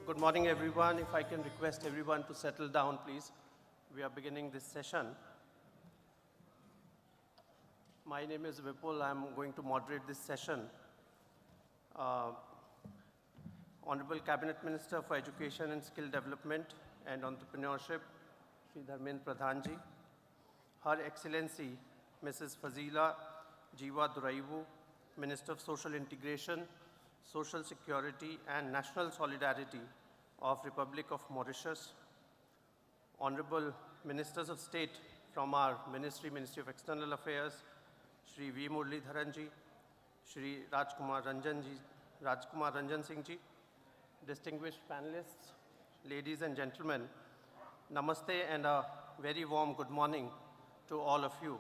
Good morning, everyone. If I can request everyone to settle down, please. We are beginning this session. My name is Vipul. I'm going to moderate this session. Honorable Cabinet Minister for Education and Skill Development and Entrepreneurship, Shri Dharmendra Pradhanji, Her Excellency Mrs. Fazila Jiwa Duraibu, Minister of Social Integration, Social Security and National Solidarity of Republic of Mauritius, Honorable Ministers of State from our Ministry of External Affairs, Shri V. Muralidharanji, Shri Rajkumar Ranjan Singh ji, distinguished panelists, ladies and gentlemen, namaste and a very warm good morning to all of you.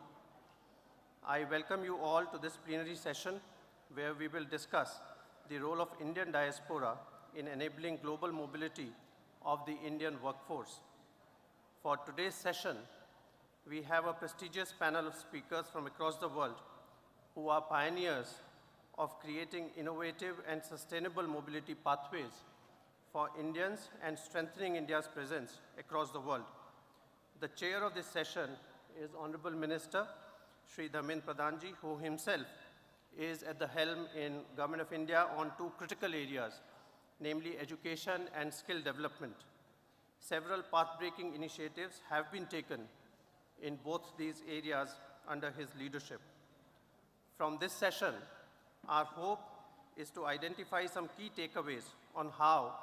I welcome you all to this plenary session where we will discuss the role of Indian diaspora in enabling global mobility of the Indian workforce. For today's session, we have a prestigious panel of speakers from across the world who are pioneers of creating innovative and sustainable mobility pathways for Indians and strengthening India's presence across the world. The chair of this session is Honorable Minister Shri Dharmendra Pradhanji, who himself is at the helm in Government of India on two critical areas, namely education and skill development. Several path-breaking initiatives have been taken in both these areas under his leadership. From this session, our hope is to identify some key takeaways on how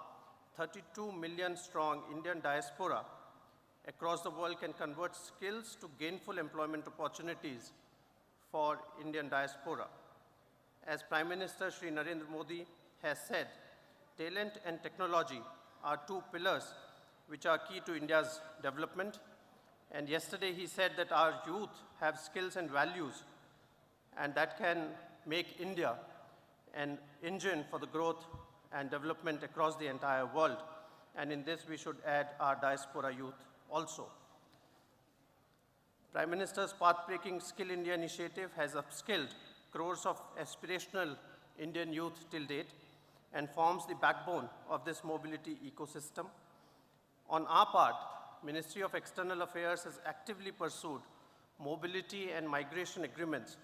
32 million strong Indian diaspora across the world can convert skills to gainful employment opportunities for Indian diaspora. As Prime Minister Shri Narendra Modi has said, talent and technology are two pillars which are key to India's development. And yesterday he said that our youth have skills and values, and that can make India an engine for the growth and development across the entire world. And in this we should add our diaspora youth also. Prime Minister's Path-Breaking Skill India initiative has upskilled crores of aspirational Indian youth till date and forms the backbone of this mobility ecosystem. On our part, Ministry of External Affairs has actively pursued mobility and migration agreements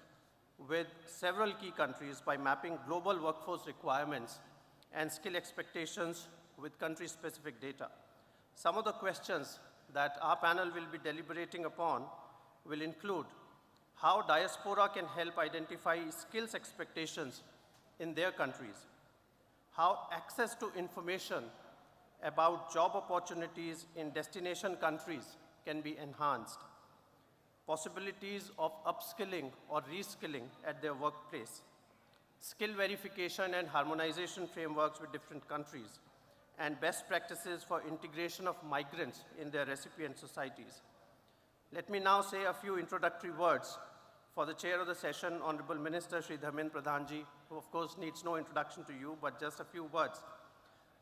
with several key countries by mapping global workforce requirements and skill expectations with country-specific data. Some of the questions that our panel will be deliberating upon will include how diaspora can help identify skills expectations in their countries, how access to information about job opportunities in destination countries can be enhanced, possibilities of upskilling or reskilling at their workplace, skill verification and harmonization frameworks with different countries, and best practices for integration of migrants in their recipient societies. Let me now say a few introductory words for the chair of the session, Honorable Minister Shri Dharmendra Pradhanji, who of course needs no introduction to you, but just a few words.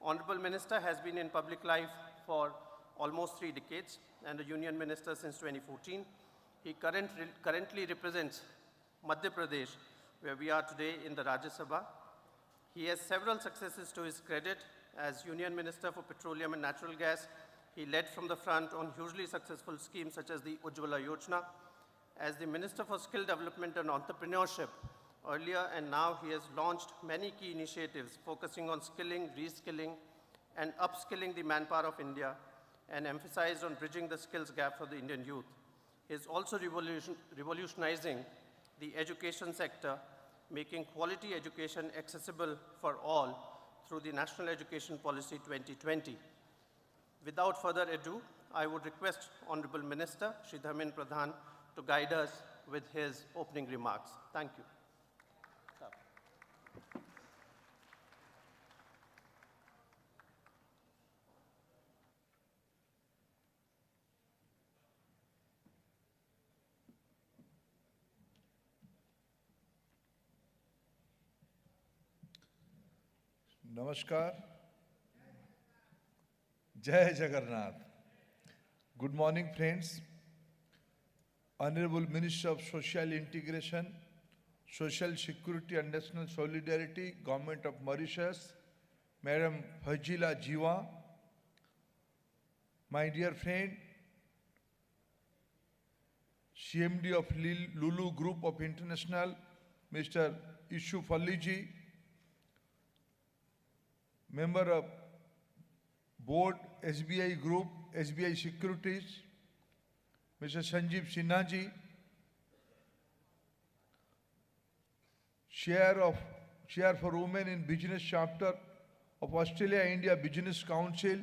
Honorable Minister has been in public life for almost 3 decades and a Union Minister since 2014. He currently represents Madhya Pradesh, where we are today in the Rajya Sabha. He has several successes to his credit. As Union Minister for Petroleum and Natural Gas, he led from the front on hugely successful schemes such as the Ujjwala Yojana. As the Minister for Skill Development and Entrepreneurship earlier and now, he has launched many key initiatives focusing on skilling, reskilling, and upskilling the manpower of India and emphasized on bridging the skills gap for the Indian youth. He is also revolutionizing the education sector, making quality education accessible for all through the National Education Policy 2020. Without further ado, I would request Honorable Minister Shri Dharmendra Pradhan to guide us with his opening remarks. Thank you. Namaskar. Jai Jagannath. Good morning, friends. Honorable Minister of Social Integration, Social Security and National Solidarity, Government of Mauritius, Madam Fazila Jiwa, my dear friend, CMD of Lulu Group of International, Mr. Ishu Falliji, member of board SBI Group, SBI Securities, Mr. Sanjeev Sinha ji, Chair for Women in Business Chapter of Australia-India Business Council,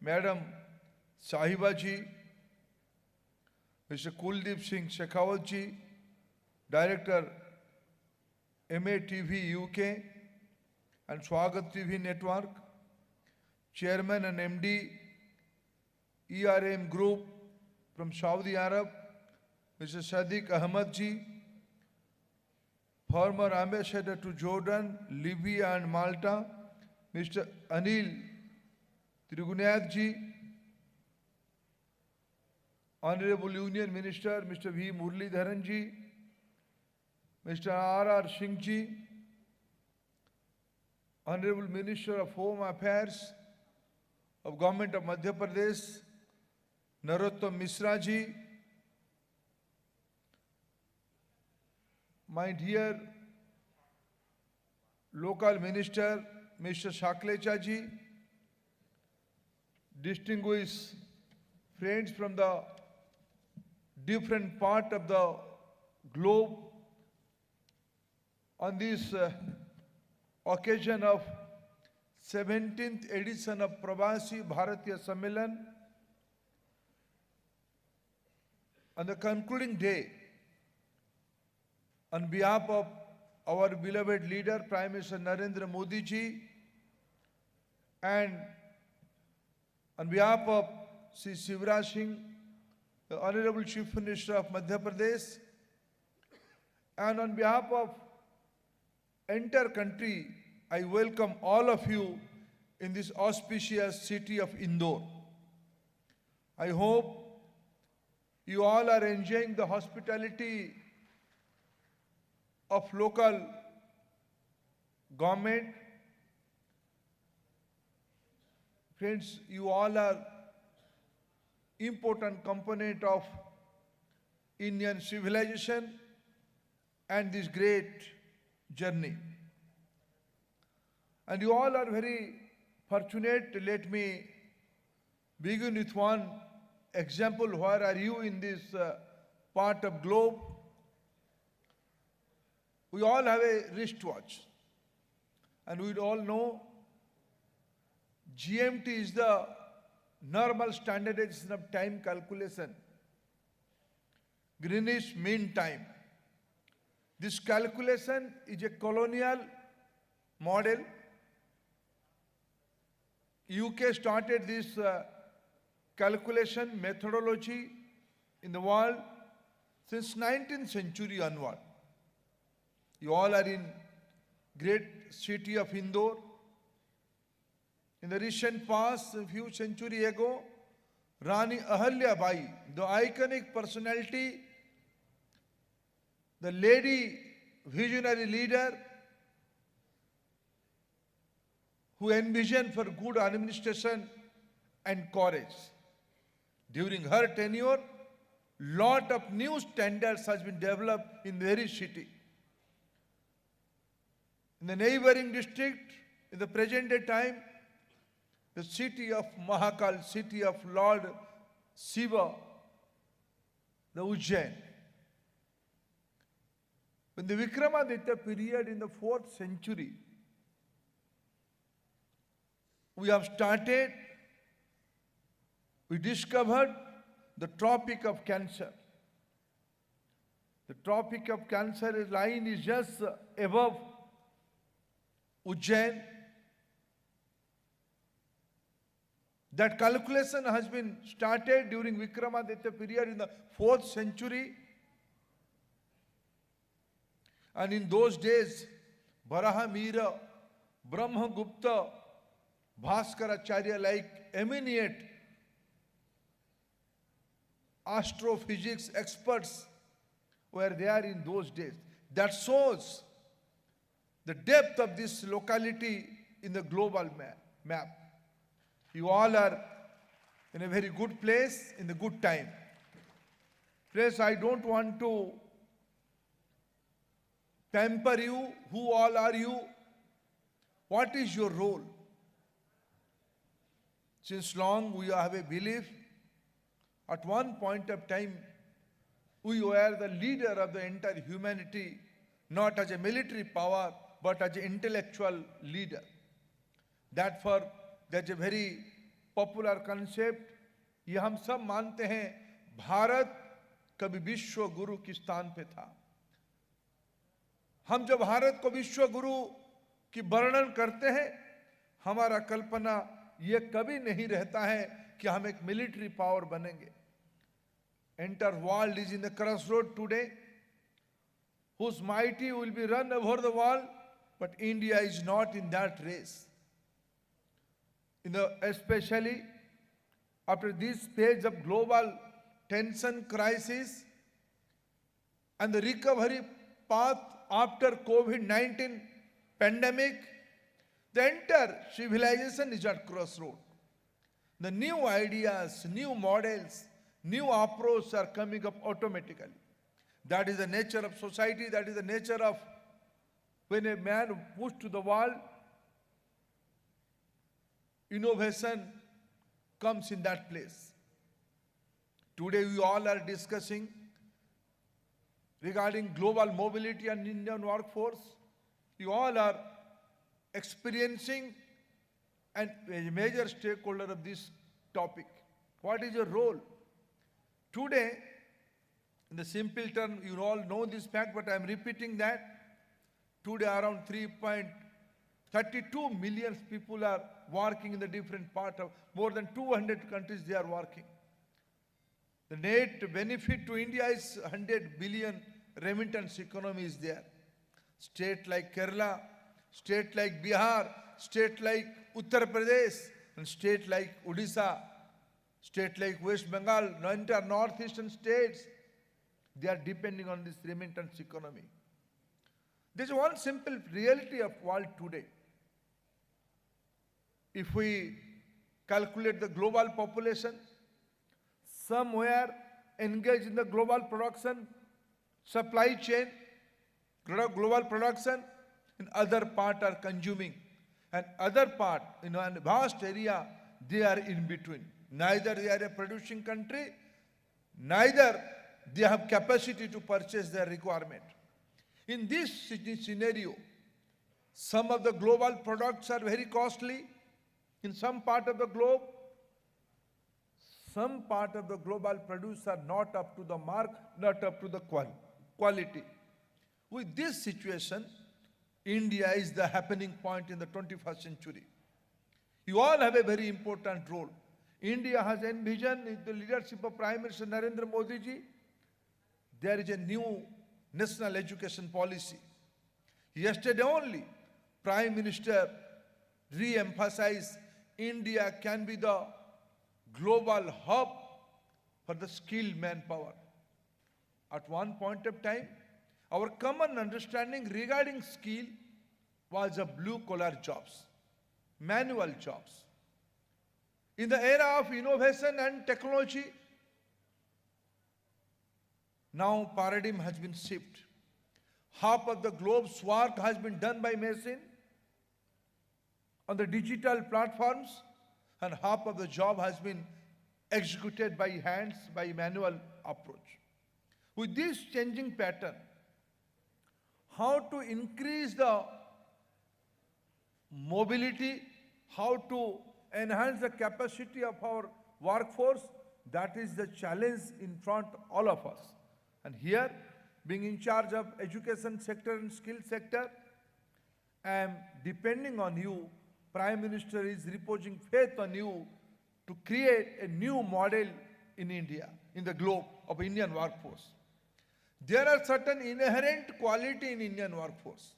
Madam Sahiba ji, Mr. Kuldeep Singh Shekhawat ji, Director MATV UK and Swagat TV Network, Chairman and MD ERM Group from Saudi Arab, Mr. Sadiq Ahmad ji, former Ambassador to Jordan, Libya and Malta, Mr. Anil Trigunath ji, Honorable Union Minister Mr. V. Muralidharan ji, Mr. R.R. Singh ji, Honorable Minister of Home Affairs of Government of Madhya Pradesh, Narottam Misra ji, my dear local minister Mr. Shaklecha ji, distinguished friends from the different part of the globe, on this occasion of 17th edition of Pravasi Bharatiya Sammelan, on the concluding day, on behalf of our beloved leader, Prime Minister Narendra Modi ji, and on behalf of Sri Shivraj Singh, the Honorable Chief Minister of Madhya Pradesh, and on behalf of entire country, I welcome all of you in this auspicious city of Indore. I hope you all are enjoying the hospitality of local government. Friends, you all are important component of Indian civilization and this great journey. And you all are very fortunate. Let me begin with one example. Where are you in this part of globe? We all have a wristwatch. And we all know GMT is the normal standardization of time calculation. Greenwich Mean Time. This calculation is a colonial model. UK started this calculation methodology in the world since 19th century onward. You all are in great city of Indore. In the recent past, a few centuries ago, Rani Ahalya Bai, the iconic personality, the lady visionary leader who envisioned for good administration and courage. During her tenure, lot of new standards has been developed in the very city. In the neighboring district, in the present day time, the city of Mahakal, city of Lord Shiva, the Ujjain. In the Vikramaditya period in the 4th century, we discovered the Tropic of Cancer. The Tropic of Cancer line is just above Ujjain. That calculation has been started during Vikramaditya period in the 4th century. And in those days, Barahamira, Brahmagupta, Bhaskaracharya, like eminent astrophysics experts were there in those days. That shows the depth of this locality in the global map. You all are in a very good place, in the good time. Friends, I don't want to pamper you. Who all are you? What is your role? Since long we have a belief, at one point of time, we were the leader of the entire humanity, not as a military power, but as an intellectual leader. That's a very popular concept. ये हम सब मानते हैं भारत कभी विश्व गुरु के स्थान पे था. हम जब भारत को विश्व गुरु की वर्णन करते हैं, हमारा कल्पना ये कभी नहीं रहता है कि हम एक मिलिट्री पावर बनेंगे. Entire world is in the crossroad today, whose mighty will be run over the world, but India is not in that race. Especially after this phase of global tension crisis and the recovery path after COVID-19 pandemic, the entire civilization is at crossroad. The new ideas, new models, new approaches are coming up automatically. That is the nature of society, that is the nature of when a man pushed to the world, innovation comes in that place. Today we all are discussing regarding global mobility and Indian workforce. You all are experiencing and a major stakeholder of this topic. What is your role? Today, in the simple term, you all know this fact, but I am repeating that. Today around 3.32 million people are working in the different part of more than 200 countries they are working. The net benefit to India is 100 billion remittance economy is there. State like Kerala, state like Bihar, state like Uttar Pradesh, and state like Odisha, state like West Bengal, entire northeastern states, they are depending on this remittance economy. There is one simple reality of world today. If we calculate the global population, somewhere engaged in the global production, supply chain, global production, and other part are consuming. And other part, in a vast area, they are in between. Neither they are a producing country, neither they have capacity to purchase their requirement. In this scenario, some of the global products are very costly. In some part of the globe, some part of the global produce are not up to the mark, not up to the quality. With this situation, India is the happening point in the 21st century. You all have a very important role. India has envisioned in the leadership of Prime Minister Narendra Modi ji, there is a new national education policy. Yesterday only, Prime Minister re-emphasized India can be the global hub for the skilled manpower. At one point of time, our common understanding regarding skill was the blue-collar jobs, manual jobs. In the era of innovation and technology, now paradigm has been shifted. Half of the globe's work has been done by machine on the digital platforms, and half of the job has been executed by hands, by manual approach. With this changing pattern, how to increase the mobility, how to enhance the capacity of our workforce, that is the challenge in front of all of us. And here, being in charge of education sector and skill sector, I am depending on you. Prime Minister is reposing faith on you to create a new model in India, in the globe of Indian workforce. There are certain inherent quality in Indian workforce.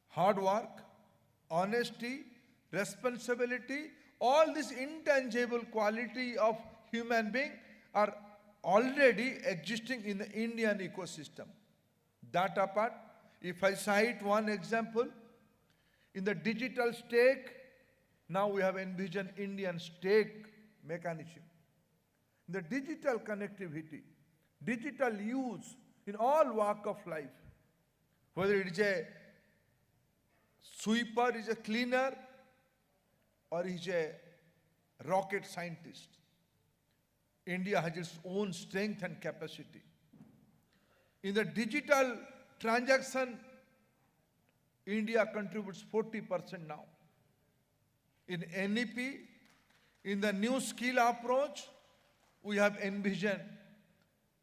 Hard work, honesty, responsibility, all these intangible quality of human being are already existing in the Indian ecosystem. That apart, if I cite one example, In the digital stake, now we have envisioned Indian stake mechanism. In the digital connectivity, digital use in all walk of life, whether it is a sweeper, is a cleaner, or is a rocket scientist. India has its own strength and capacity. In the digital transaction, India contributes 40% now. In NEP, in the new skill approach, we have envisioned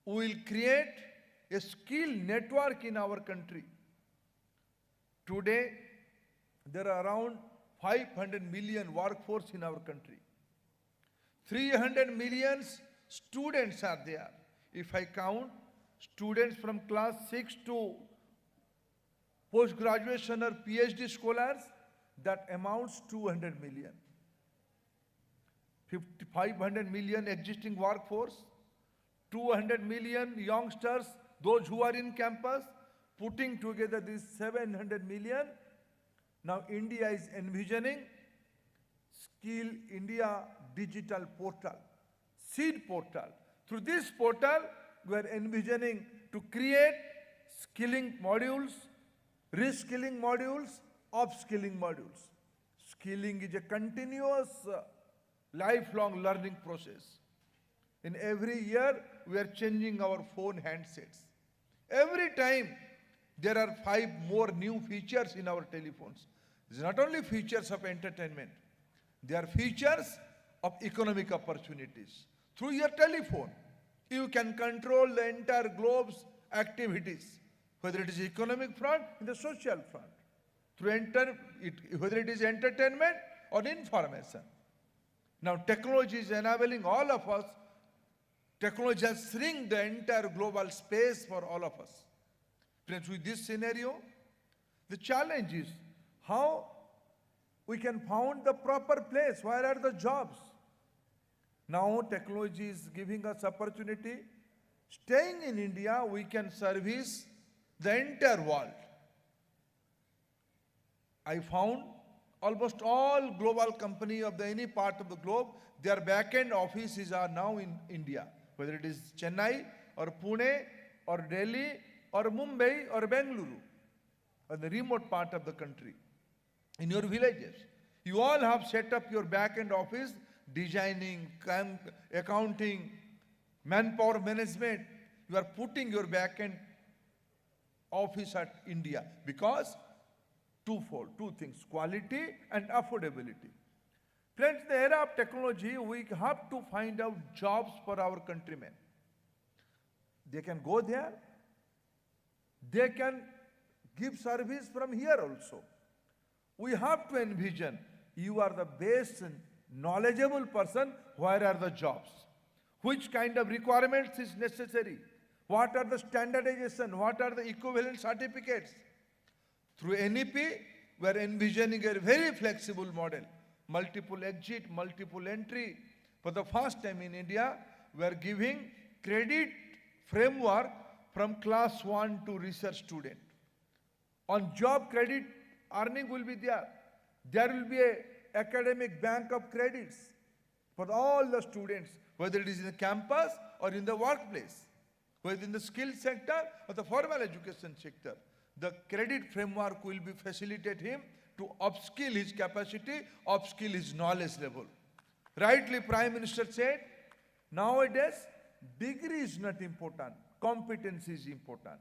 we will create a skill network in our country. Today, there are around 500 million workforce in our country. 300 million students are there. If I count students from class 6 to post-graduation or PhD scholars, that amounts 200 million. 500 million existing workforce, 200 million youngsters, those who are in campus, putting together this 700 million. Now India is envisioning Skill India Digital Portal, seed portal. Through this portal, we are envisioning to create skilling modules, reskilling modules, upskilling modules. Skilling is a continuous lifelong learning process. In every year, we are changing our phone handsets. Every time, there are 5 more new features in our telephones. It's not only features of entertainment. They are features of economic opportunities. Through your telephone, you can control the entire globe's activities, whether it is economic front, in the social front. Whether it is entertainment or information. Now technology is enabling all of us. Technology has shrunk the entire global space for all of us. Friends, with this scenario, the challenge is how we can find the proper place. Where are the jobs? Now technology is giving us opportunity. Staying in India, we can service the entire world. I found almost all global companies of any part of the globe, their back-end offices are now in India. Whether it is Chennai or Pune or Delhi or Mumbai or Bengaluru, or the remote part of the country, in your villages. You all have set up your back-end office, designing, accounting, manpower management. You are putting your back-end office at India because twofold, 2 things, quality and affordability. Friends, in the era of technology, we have to find out jobs for our countrymen. They can go there. They can give service from here also. We have to envision you are the best and knowledgeable person. Where are the jobs? Which kind of requirements is necessary? What are the standardization? What are the equivalent certificates? Through NEP, we are envisioning a very flexible model. Multiple exit, multiple entry. For the first time in India, we are giving credit framework from class 1 to research student. On job credit, earning will be there. There will be an academic bank of credits for all the students, whether it is in the campus or in the workplace, whether in the skill sector or the formal education sector. The credit framework will be facilitate him to upskill his capacity, upskill his knowledge level. Rightly, Prime Minister said, nowadays, degree is not important, competence is important.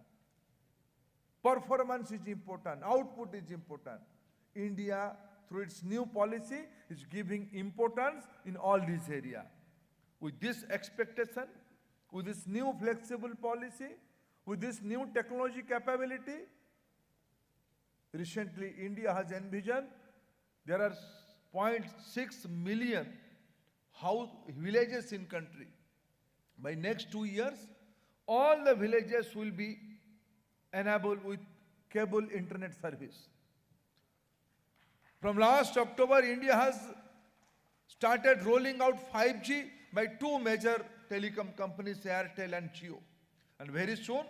Performance is important, output is important. India, through its new policy, is giving importance in all these areas. With this expectation, with this new flexible policy, with this new technology capability, recently India has envisioned there are 0.6 million villages in country. By next 2 years, all the villages will be enabled with cable internet service. From last October, India has started rolling out 5G by 2 major telecom companies, Airtel and Jio. And very soon,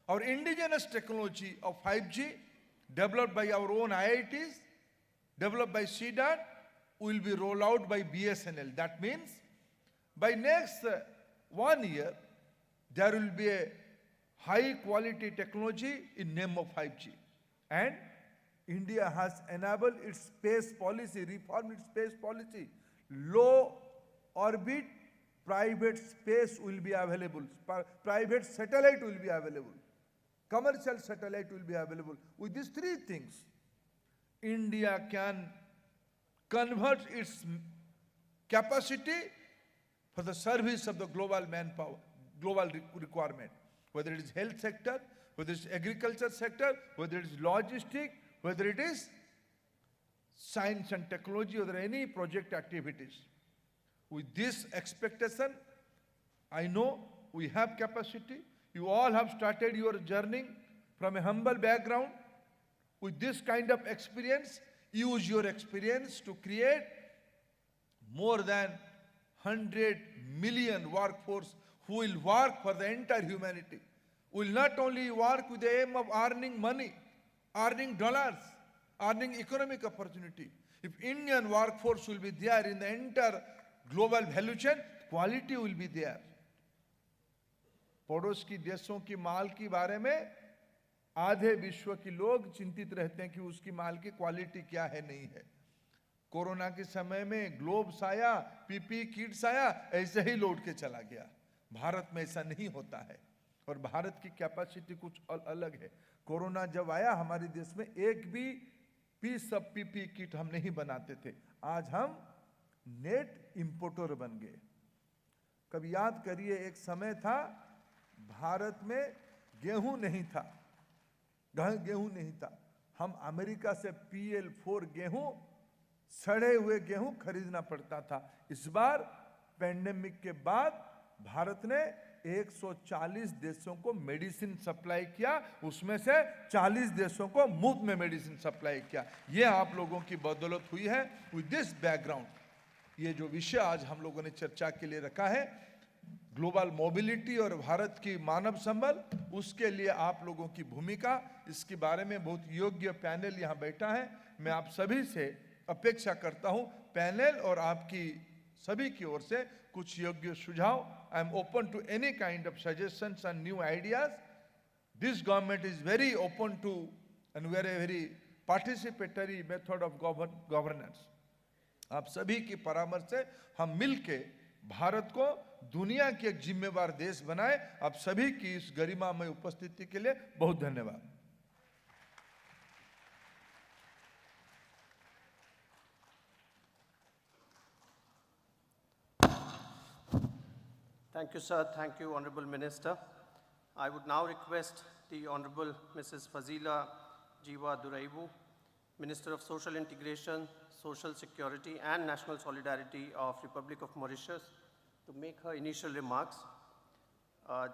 our indigenous technology of 5G, developed by our own IITs, developed by CDAT will be rolled out by BSNL. That means by next 1 year, there will be a high quality technology in name of 5G. And India has enabled its space policy, reformed its space policy. Low orbit private space will be available. Private satellite will be available. Commercial satellite will be available. With these three things, India can convert its capacity for the service of the global manpower, global requirement, whether it is health sector, whether it is agriculture sector, whether it is logistic, whether it is science and technology, or any project activities. With this expectation, I know we have capacity. You all have started your journey from a humble background. With this kind of experience, use your experience to create more than 100 million workforce who will work for the entire humanity. Will not only work with the aim of earning money, earning dollars, earning economic opportunity. If Indian workforce will be there in the entire global value chain, quality will be there. पड़ोस की देशों की माल के बारे में आधे विश्व के लोग चिंतित रहते हैं कि उसकी माल की क्वालिटी क्या है, नहीं है। कोरोना के समय में ग्लोव्स आया, पीपी किट्स आया, ऐसे ही लौट के चला गया। भारत में ऐसा नहीं होता है और भारत की कैपेसिटी कुछ अलग है। कोरोना जब आया हमारे देश में एक भी पीस ऑफ पीपी किट हम नहीं बनाते थे। आज हम नेट इंपोर्टर बन गए। कभी याद करिए, एक समय था भारत में गेहूं नहीं था, गेहूं नहीं था। हम अमेरिका से PL4 गेहूं, सड़े हुए गेहूं खरीदना पड़ता था। इस बार पेंडेमिक के बाद भारत ने 140 देशों को मेडिसिन सप्लाई किया, उसमें से 40 देशों को मुफ्त में मेडिसिन सप्लाई किया। ये आप लोगों की बदौलत हुई है। विद दिस बैकग्राउंड, ये जो विषय आज हम लोगों ने चर्चा के लिए रखा है, ग्लोबल मोबिलिटी और भारत की मानव संबल, उसके लिए आप लोगों की भूमिका, इसके बारे में बहुत योग्य पैनल यहाँ बैठा है। मैं आप सभी से अपेक्षा करता हूँ पैनल और आपकी सभी की ओर से कुछ योग्य सुझाव। I am open to any kind of suggestions and new ideas. This government is very open to and very participatory method of governance. आप सभी की परामर्श से हम मिलके भारत को दुनिया की एक जिम्मेवार देश बनाए। आप सभी की इस गरिमामय उपस्थिति के लिए बहुत धन्यवाद। Thank you, sir. Thank you, Honorable Minister. I would now request the Honorable Mrs. Fazila Jiwa Duraibu, Minister of Social Integration, Social Security and National Solidarity of Republic of Mauritius, to make her initial remarks.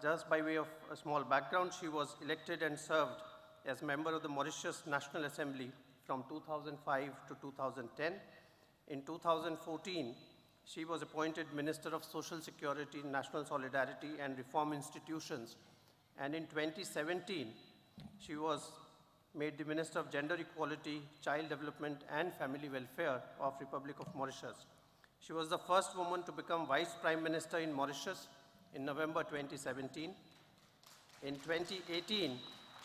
Just by way of a small background, she was elected and served as member of the Mauritius National Assembly from 2005 to 2010. In 2014, she was appointed Minister of Social Security, National Solidarity and Reform Institutions. And in 2017, she was made the Minister of Gender Equality, Child Development and Family Welfare of Republic of Mauritius. She was the first woman to become Vice Prime Minister in Mauritius in November 2017. In 2018,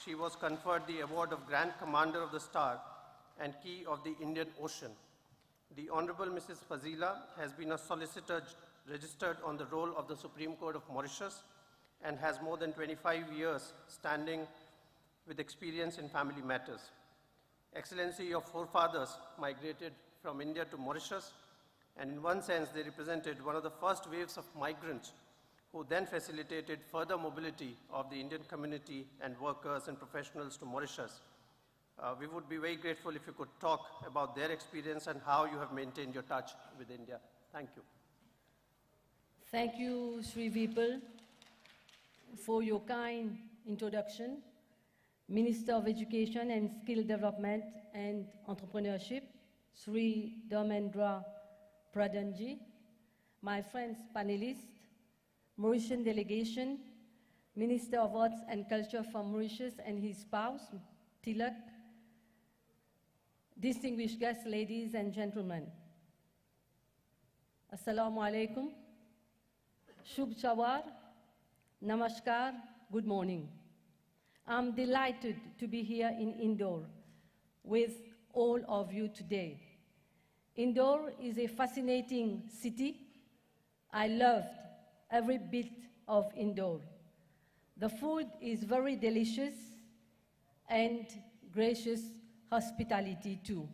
she was conferred the award of Grand Commander of the Star and Key of the Indian Ocean. The Honorable Mrs. Fazila has been a solicitor registered on the roll of the Supreme Court of Mauritius and has more than 25 years standing with experience in family matters. Excellency, your forefathers migrated from India to Mauritius, and in one sense, they represented one of the first waves of migrants who then facilitated further mobility of the Indian community and workers and professionals to Mauritius. We would be very grateful if you could talk about their experience and how you have maintained your touch with India. Thank you. Thank you, Sri Vipul, for your kind introduction. Minister of Education and Skill Development and Entrepreneurship, Sri Dharmendra Pradhanji, my friends panelists, Mauritian delegation, Minister of Arts and Culture from Mauritius and his spouse, Tilak, distinguished guests, ladies and gentlemen, Assalamu alaikum, Shubh Sawar, Namaskar, good morning. I'm delighted to be here in Indore with all of you today. Indore is a fascinating city. I loved every bit of Indore. The food is very delicious and gracious hospitality too.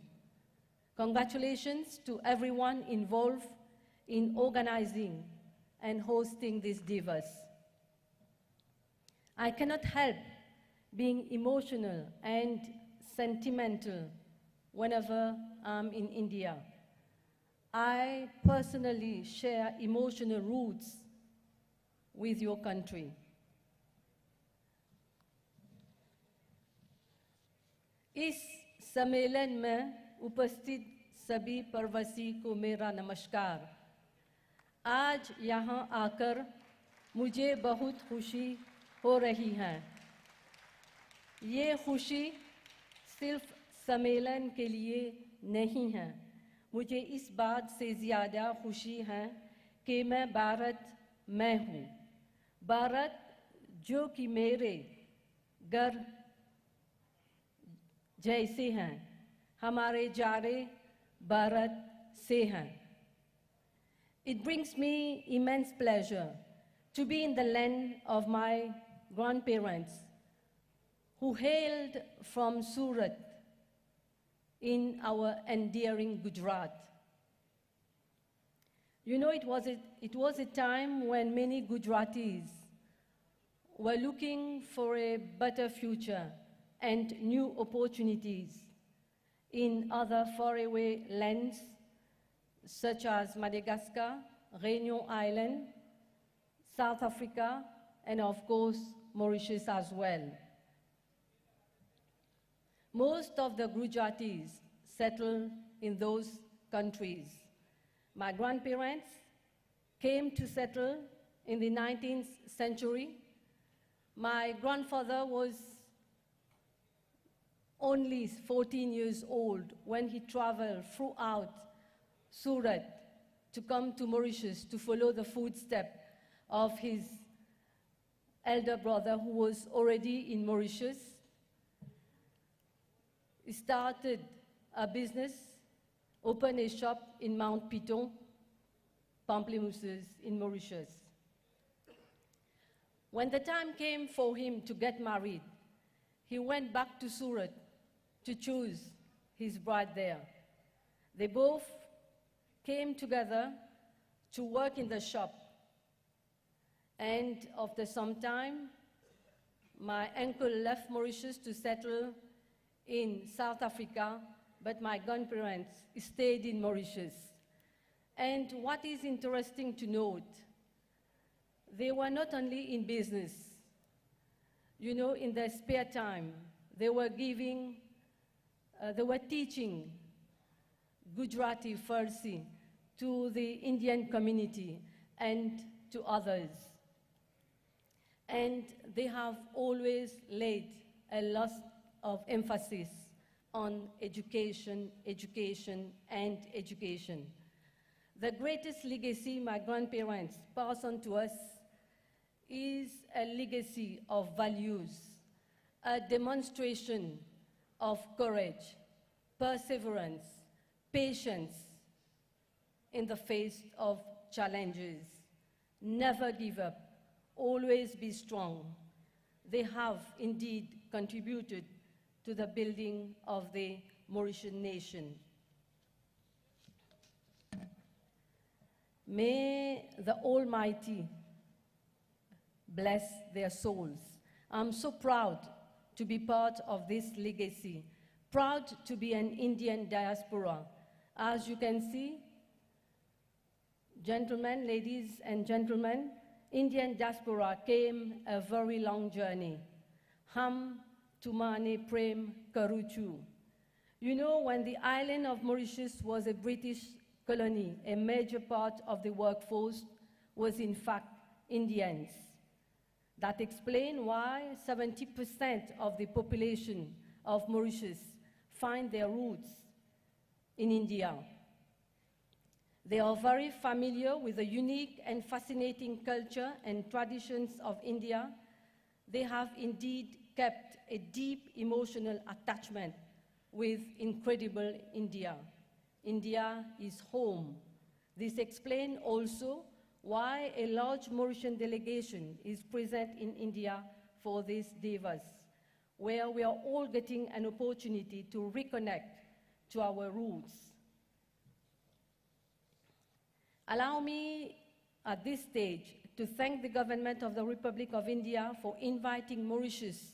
Congratulations to everyone involved in organizing and hosting these divas. I cannot help being emotional and sentimental whenever I'm in India. I personally share emotional roots with your country. इस सम्मेलन में उपस्थित सभी प्रवासी को मेरा नमस्कार। आज यहाँ आकर मुझे बहुत खुशी हो रही है। ये खुशी सिर्फ सम्मेलन के लिए नहीं है, मुझे इस बात से ज़्यादा खुशी है कि मैं भारत में हूँ। भारत जो कि मेरे घर जैसे हैं, हमारे जारे भारत से हैं। It brings me immense pleasure to be in the land of my grandparents who hailed from Surat in our endearing Gujarat. You know, it was a time when many Gujaratis were looking for a better future and new opportunities in other faraway lands such as Madagascar, Réunion Island, South Africa, and of course, Mauritius as well. Most of the Gujaratis settled in those countries. My grandparents came to settle in the 19th century. My grandfather was only 14 years old when he traveled throughout Surat to come to Mauritius to follow the footsteps of his elder brother who was already in Mauritius. He started a business, opened a shop in Mount Piton, Pamplemousses in Mauritius. When the time came for him to get married, he went back to Surat to choose his bride there. They both came together to work in the shop. And after some time, my uncle left Mauritius to settle in South Africa, but my grandparents stayed in Mauritius. And what is interesting to note, they were not only in business. You know, in their spare time, they were teaching Gujarati Farsi to the Indian community and to others. And they have always laid a lot of emphasis on education, education, and education. The greatest legacy my grandparents passed on to us is a legacy of values, a demonstration of courage, perseverance, patience in the face of challenges. Never give up, always be strong. They have indeed contributed to the building of the Mauritian nation. May the Almighty bless their souls. I'm so proud to be part of this legacy, proud to be an Indian diaspora. As you can see, gentlemen, ladies and gentlemen, Indian diaspora came a very long journey. Hum tumane prem karuchu. You know, when the island of Mauritius was a British colony, a major part of the workforce was in fact Indians. That explains why 70% of the population of Mauritius find their roots in India. They are very familiar with the unique and fascinating culture and traditions of India. They have indeed kept a deep emotional attachment with incredible India. India is home. This explains also why a large Mauritian delegation is present in India for this Divas, where we are all getting an opportunity to reconnect to our roots. Allow me at this stage to thank the government of the Republic of India for inviting Mauritius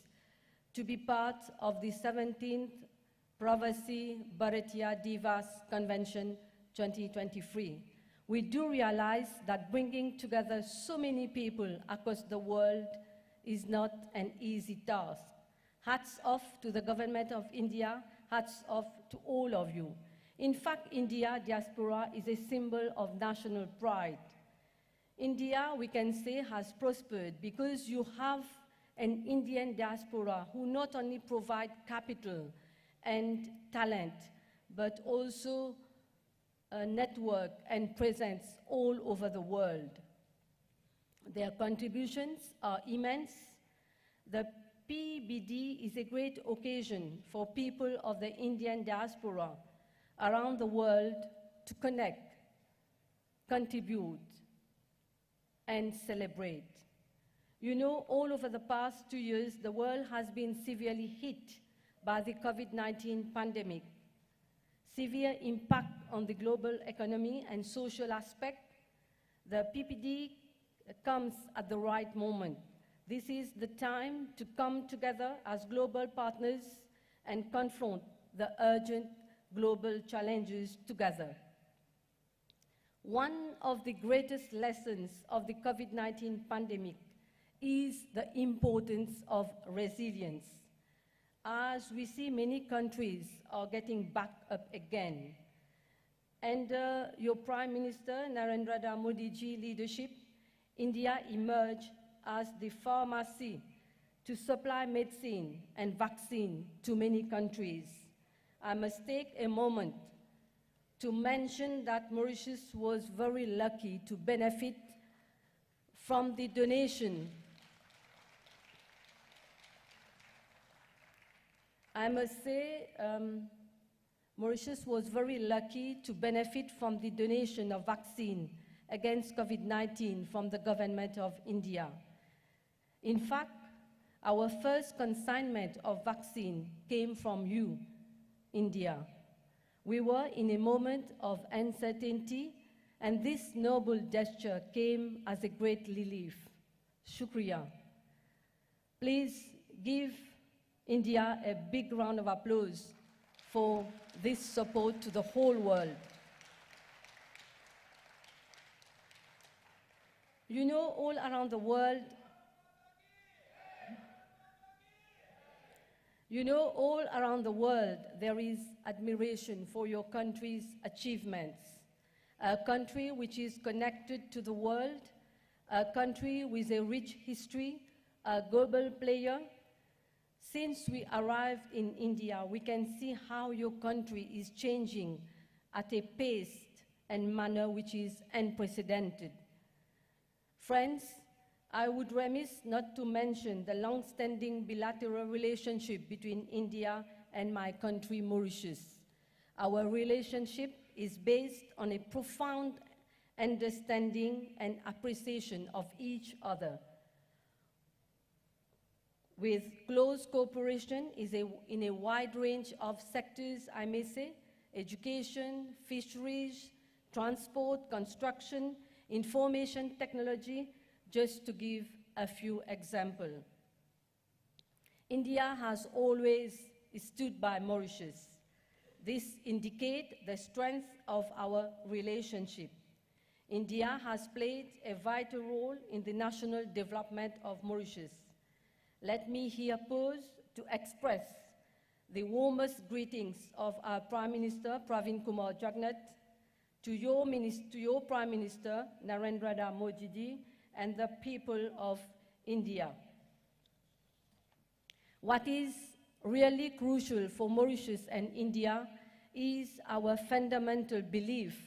to be part of the 17th Pravasi Bharatiya Divas Convention 2023. We do realize that bringing together so many people across the world is not an easy task. Hats off to the government of India, hats off to all of you. In fact, India diaspora is a symbol of national pride. India, we can say, has prospered because you have an Indian diaspora who not only provide capital and talent, but also a network and presence all over the world. Their contributions are immense. The PBD is a great occasion for people of the Indian diaspora around the world to connect, contribute, and celebrate. You know, all over the past 2 years, the world has been severely hit by the COVID-19 pandemic. Severe impact on the global economy and social aspect. The PPD comes at the right moment. This is the time to come together as global partners and confront the urgent global challenges together. One of the greatest lessons of the COVID-19 pandemic is the importance of resilience. As we see, many countries are getting back up again. Under your Prime Minister Narendra Modi ji leadership, India emerged as the pharmacy to supply medicine and vaccine to many countries. I must take a moment to mention that Mauritius was very lucky to benefit from the donation. I must say, Mauritius was very lucky to benefit from the donation of vaccine against COVID-19 from the government of India. In fact, our first consignment of vaccine came from you, India. We were in a moment of uncertainty, and this noble gesture came as a great relief. Shukriya. Please give India a big round of applause for this support to the whole world. You know, all around the world, there is admiration for your country's achievements. A country which is connected to the world, a country with a rich history, a global player. Since we arrived in India, we can see how your country is changing at a pace and manner which is unprecedented. Friends, I would remiss not to mention the long-standing bilateral relationship between India and my country, Mauritius. Our relationship is based on a profound understanding and appreciation of each other, with close cooperation in a wide range of sectors, I may say: education, fisheries, transport, construction, information technology, just to give a few examples. India has always stood by Mauritius. This indicates the strength of our relationship. India has played a vital role in the national development of Mauritius. Let me here pause to express the warmest greetings of our Prime Minister, Pravin Kumar Jagnat, to your Prime Minister, Narendra Modi ji, and the people of India. What is really crucial for Mauritius and India is our fundamental belief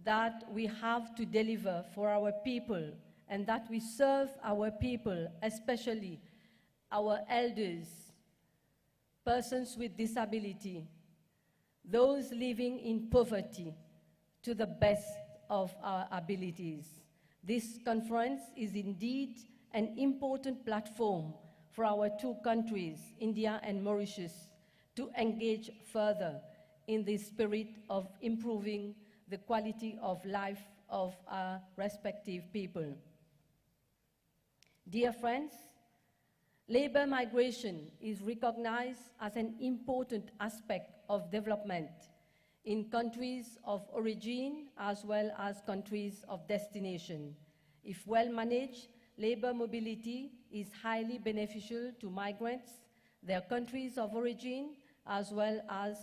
that we have to deliver for our people and that we serve our people, especially our elders, persons with disability, those living in poverty, to the best of our abilities. This conference is indeed an important platform for our two countries, India and Mauritius, to engage further in the spirit of improving the quality of life of our respective people. Dear friends, labor migration is recognized as an important aspect of development in countries of origin as well as countries of destination. If well managed, labor mobility is highly beneficial to migrants, their countries of origin, as well as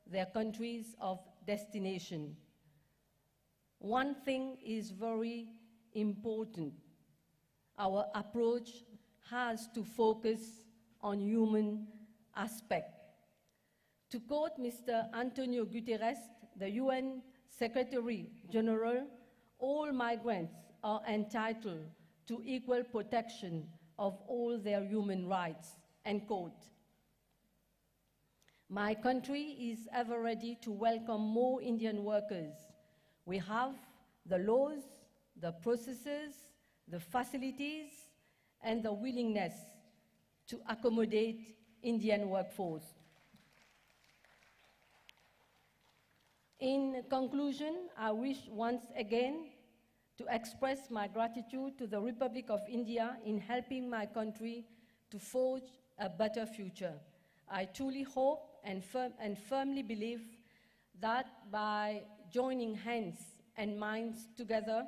their countries of destination. One thing is very important. Our approach has to focus on human aspect. To quote Mr. Antonio Guterres, the UN Secretary General, all migrants are entitled to equal protection of all their human rights, end quote. My country is ever ready to welcome more Indian workers. We have the laws, the processes, the facilities, and the willingness to accommodate Indian workforce. In conclusion, I wish once again to express my gratitude to the Republic of India in helping my country to forge a better future. I truly hope and firmly believe that by joining hands and minds together,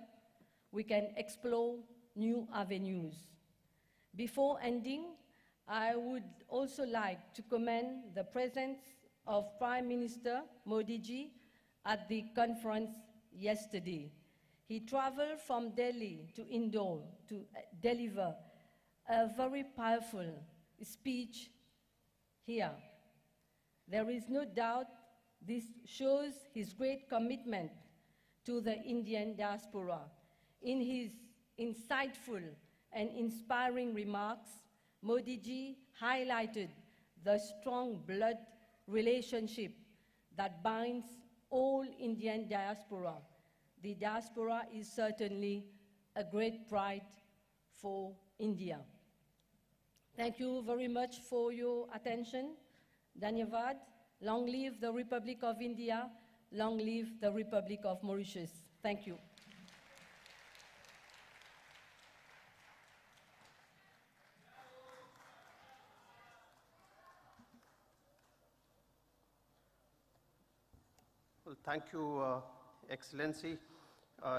we can explore new avenues. Before ending, I would also like to commend the presence of Prime Minister Modi ji at the conference yesterday. He traveled from Delhi to Indore to deliver a very powerful speech here. There is no doubt this shows his great commitment to the Indian diaspora. In his insightful and inspiring remarks, Modi ji highlighted the strong blood relationship that binds all Indian diaspora. The diaspora is certainly a great pride for India. Thank you very much for your attention. Dhanyavad. Long live the Republic of India. Long live the Republic of Mauritius. Thank you. Well, thank you, Excellency,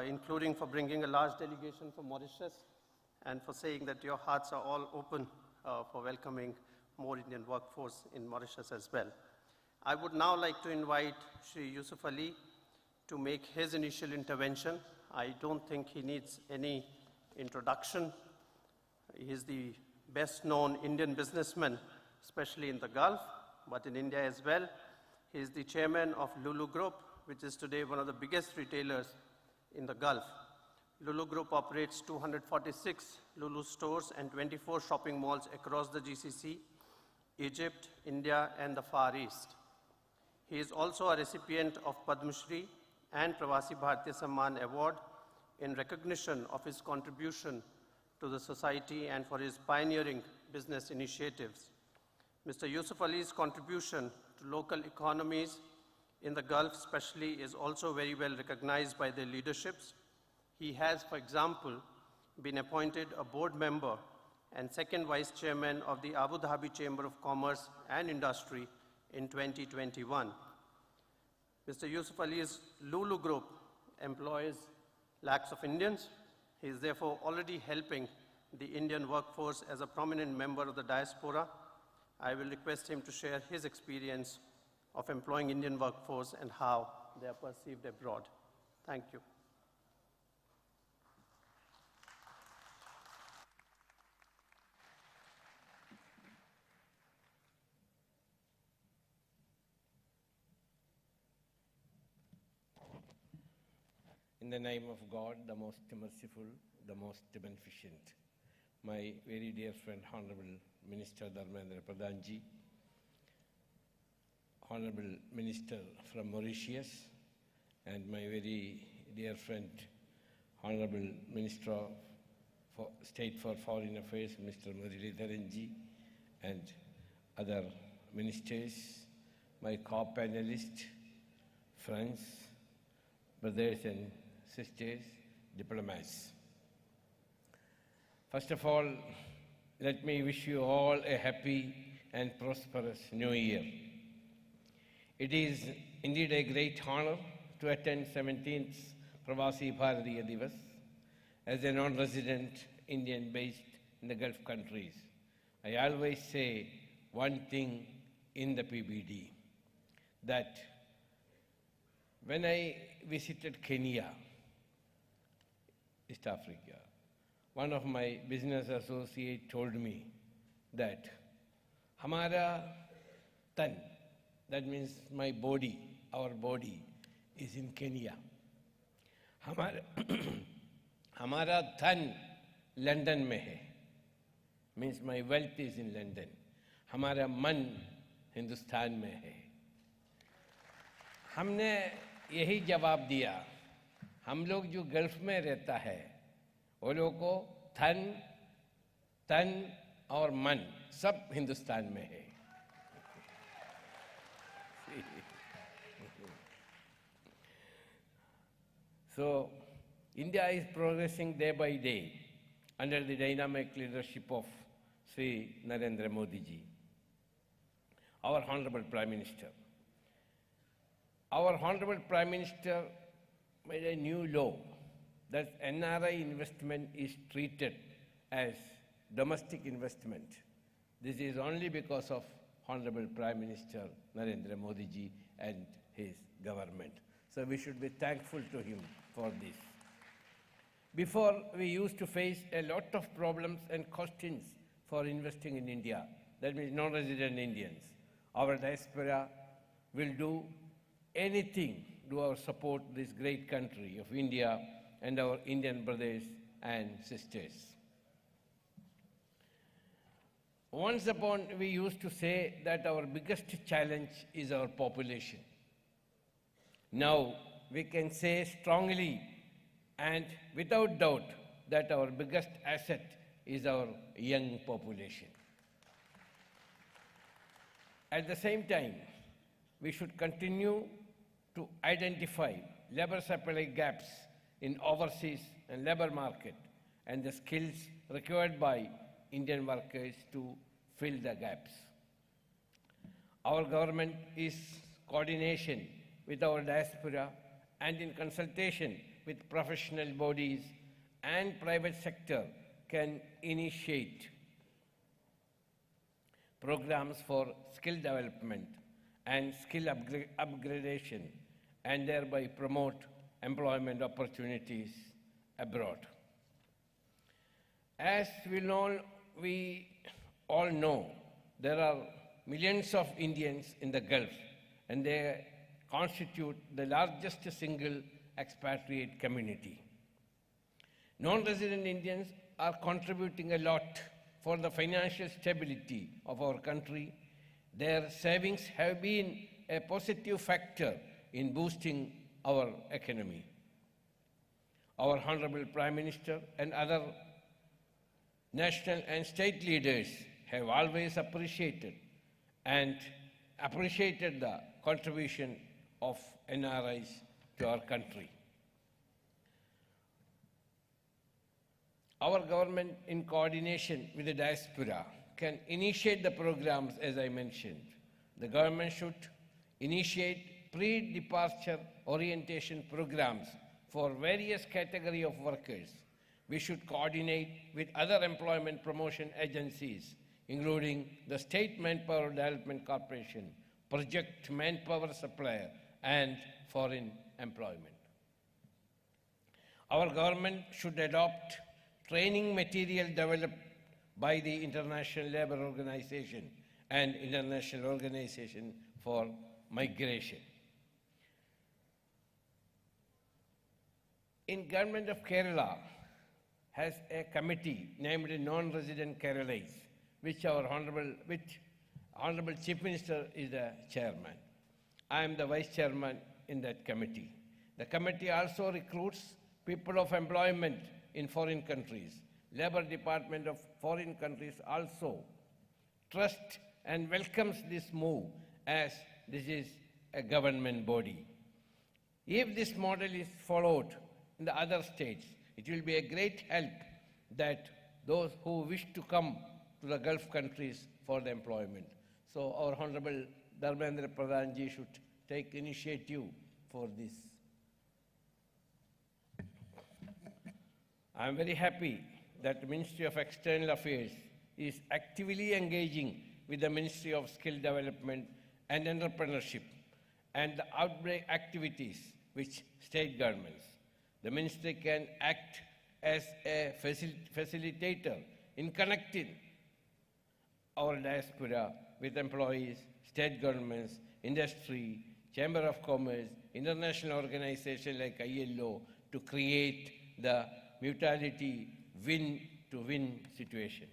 including for bringing a large delegation from Mauritius and for saying that your hearts are all open for welcoming more Indian workforce in Mauritius as well. I would now like to invite Shri Yusuf Ali to make his initial intervention. I don't think he needs any introduction. He is the best known Indian businessman, especially in the Gulf, but in India as well. He is the chairman of Lulu Group, which is today one of the biggest retailers in the Gulf. Lulu Group operates 246 Lulu stores and 24 shopping malls across the GCC, Egypt, India, and the Far East. He is also a recipient of Padma Shri and Pravasi Bharatiya Samman Award in recognition of his contribution to the society and for his pioneering business initiatives. Mr. Yusuf Ali's contribution to local economies in the Gulf especially is also very well recognized by their leaderships. He has, for example, been appointed a board member and second vice chairman of the Abu Dhabi Chamber of Commerce and Industry in 2021. Mr. Yusuf Ali's Lulu Group employs lakhs of Indians. He is therefore already helping the Indian workforce as a prominent member of the diaspora. I will request him to share his experience of employing Indian workforce and how they are perceived abroad. Thank you. In the name of God, the most merciful, the most beneficent, my very dear friend, Honorable Minister Dharmendra Pradhan Ji, Honorable Minister from Mauritius, and my very dear friend, Honorable Minister of State for Foreign Affairs, Mr. Muralidharan Ji, and other ministers, my co-panelists, friends, brothers and sisters, diplomats. First of all, let me wish you all a happy and prosperous New Year. It is indeed a great honor to attend 17th Pravasi Bharatiya Divas as a non-resident Indian based in the Gulf countries. I always say one thing in the PBD, that when I visited Kenya, East Africa, one of my business associates told me that Hamara tan, that means my body, our body, is in Kenya. Hamara dhan London mein hai, means my wealth is in London. Hamara man Hindustan mein hai. हमने यही जवाब दिया, हम लोग जो gulf में रहता है वो लोगों को धन, तन और मन सब हिंदुस्तान में है. So, India is progressing day by day under the dynamic leadership of Sri Narendra Modi ji, our Honorable Prime Minister. Our Honorable Prime Minister made a new law that NRI investment is treated as domestic investment. This is only because of Honorable Prime Minister Narendra Modi ji and his government. So we should be thankful to him for this. Before, we used to face a lot of problems and questions for investing in India, that means non-resident Indians. Our diaspora will do anything to support this great country of India and our Indian brothers and sisters. Once upon, we used to say that our biggest challenge is our population. Now, we can say strongly and without doubt that our biggest asset is our young population. At the same time, we should continue to identify labor supply gaps in overseas and labor market and the skills required by Indian workers to fill the gaps. Our government is coordination with our diaspora and in consultation with professional bodies and private sector can initiate programs for skill development and skill upgradation and thereby promote employment opportunities abroad. As we all know, there are millions of Indians in the Gulf, and they constitute the largest single expatriate community. Non-resident Indians are contributing a lot for the financial stability of our country. Their savings have been a positive factor in boosting our economy. Our Honorable Prime Minister and other national and state leaders have always appreciated the contribution of NRIs to our country. Our government, in coordination with the diaspora, can initiate the programs as I mentioned. The government should initiate pre-departure orientation programs for various categories of workers. We should coordinate with other employment promotion agencies, including the State Manpower Development Corporation, Project Manpower Supplier, and Foreign Employment. Our government should adopt training material developed by the International Labour Organization and International Organization for Migration. In Government of Kerala has a committee named Non-Resident Keralais, which Honorable Chief Minister is the chairman. I am the vice chairman in that committee. The committee also recruits people of employment in foreign countries. Labor Department of foreign countries also trust and welcomes this move as this is a government body. If this model is followed in the other states, it will be a great help that those who wish to come to the Gulf countries for the employment. So our Honorable Dharmendra Pradhan ji should take initiative for this. I am very happy that the Ministry of External Affairs is actively engaging with the Ministry of Skill Development and Entrepreneurship and the outbreak activities which state governments. The ministry can act as a facilitator in connecting our diaspora with employees, state governments, industry, Chamber of Commerce, international organizations like ILO to create the mutuality win-to-win situation.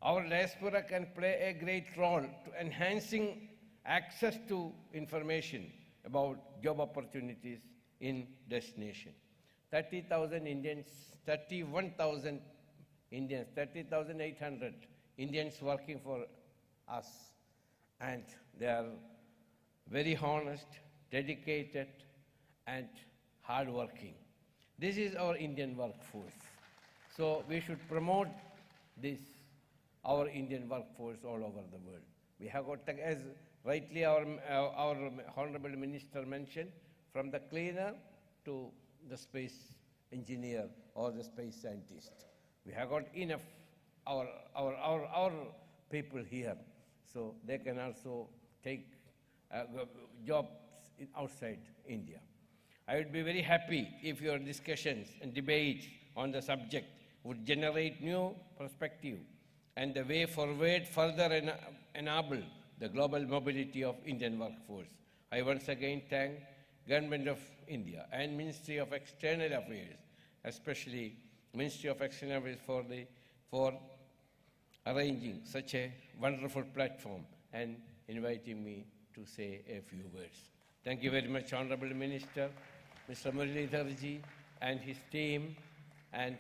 Our diaspora can play a great role to enhancing access to information about job opportunities in destination. 30,000 Indians, 31,000 Indians, 30,800 Indians working for us, and they are very honest, dedicated, and hardworking. This is our Indian workforce. So we should promote this, our Indian workforce all over the world. We have got, as rightly our Honorable Minister mentioned, from the cleaner to the space engineer or the space scientist. We have got enough our people here, so they can also take jobs outside India. I would be very happy if your discussions and debates on the subject would generate new perspective and the way forward further enable the global mobility of Indian workforce. I once again thank Government of India and Ministry of External Affairs, especially Ministry of External Affairs for arranging such a wonderful platform and inviting me to say a few words. Thank you very much, Honorable Minister, Mr. Muralidharji and his team, and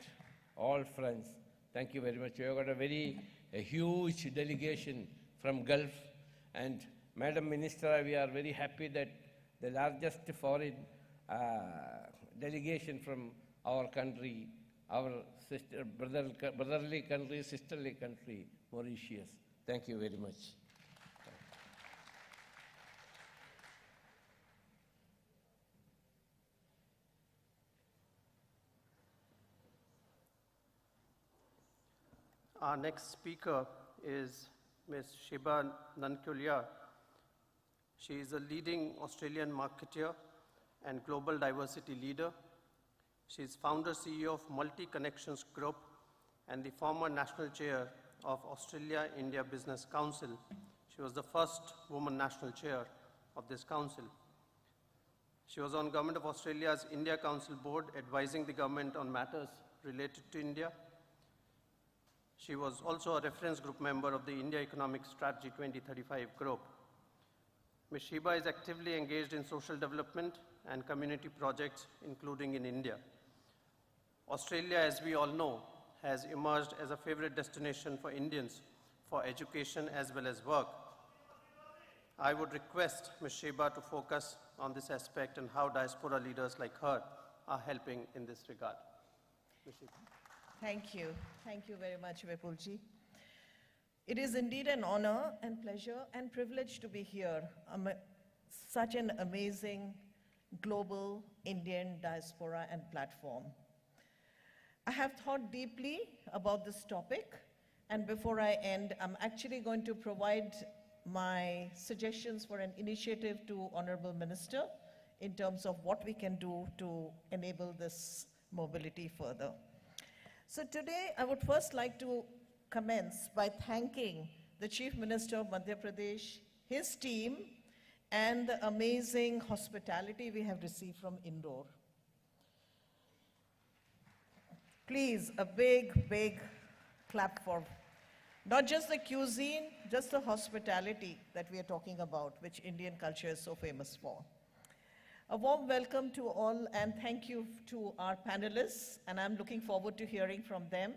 all friends. Thank you very much. We have got a huge delegation from Gulf, and Madam Minister, we are very happy that the largest foreign delegation from our country, our brotherly country, sisterly country, Mauritius. Thank you very much. Our next speaker is Ms. Shiba Nankulia. She is a leading Australian marketeer and global diversity leader. She is founder CEO of Multi Connections Group and the former national chair of Australia-India Business Council. She was the first woman national chair of this council. She was on Government of Australia's India Council board advising the government on matters related to India. She was also a reference group member of the India Economic Strategy 2035 group. Ms. Shiba is actively engaged in social development and community projects, including in India. Australia, as we all know, has emerged as a favorite destination for Indians for education as well as work. I would request Ms. Shiba to focus on this aspect and how diaspora leaders like her are helping in this regard. Ms. Shiba. Thank you. Thank you very much, Vipulji. It is indeed an honor and pleasure and privilege to be here. Such an amazing global Indian diaspora and platform. I have thought deeply about this topic, and before I end, I'm actually going to provide my suggestions for an initiative to Honorable Minister in terms of what we can do to enable this mobility further. So today, I would first like to commence by thanking the Chief Minister of Madhya Pradesh, his team, and the amazing hospitality we have received from Indore. Please, a big, big clap for not just the cuisine, just the hospitality that we are talking about, which Indian culture is so famous for. A warm welcome to all, and thank you to our panelists, and I'm looking forward to hearing from them,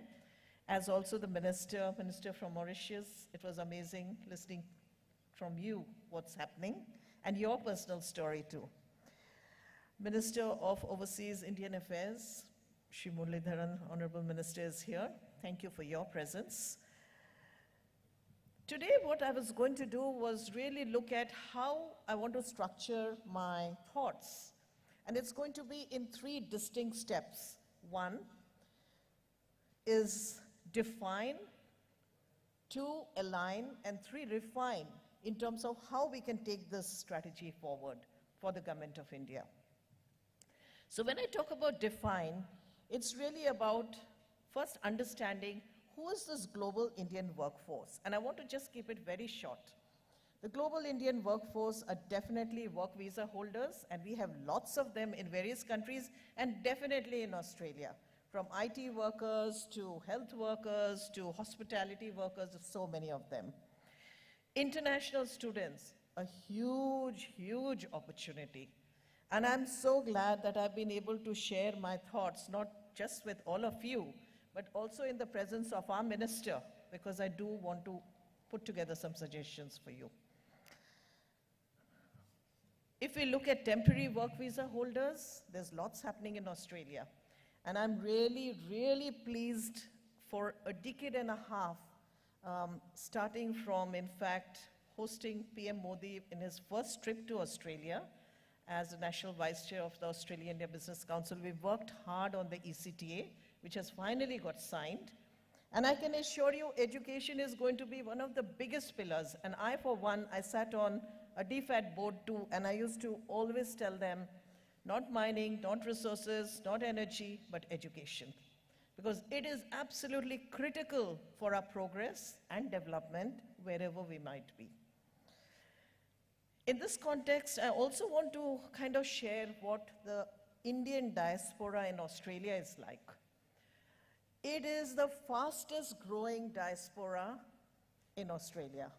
as also the minister from Mauritius. It was amazing listening from you what's happening, and your personal story too. Minister of Overseas Indian Affairs, Shri Muralidharan, Honorable Minister, is here. Thank you for your presence. Today, what I was going to do was really look at how I want to structure my thoughts. And it's going to be in 3 distinct steps. 1 is define, 2 align, and 3 refine in terms of how we can take this strategy forward for the Government of India. So when I talk about define, it's really about first understanding who is this global Indian workforce? And I want to just keep it very short. The global Indian workforce are definitely work visa holders, and we have lots of them in various countries, and definitely in Australia, from IT workers to health workers to hospitality workers, so many of them. International students, a huge, huge opportunity. And I'm so glad that I've been able to share my thoughts, not just with all of you, but also in the presence of our minister, because I do want to put together some suggestions for you. If we look at temporary work visa holders, there's lots happening in Australia. And I'm really, really pleased for a decade and a half, starting from, in fact, hosting PM Modi in his first trip to Australia as the National Vice Chair of the Australia-India Business Council. We've worked hard on the ECTA, which has finally got signed. And I can assure you, education is going to be one of the biggest pillars. And I, for one, I sat on a DFAT board too, and I used to always tell them, not mining, not resources, not energy, but education. Because it is absolutely critical for our progress and development wherever we might be. In this context, I also want to kind of share what the Indian diaspora in Australia is like. It is the fastest growing diaspora in Australia.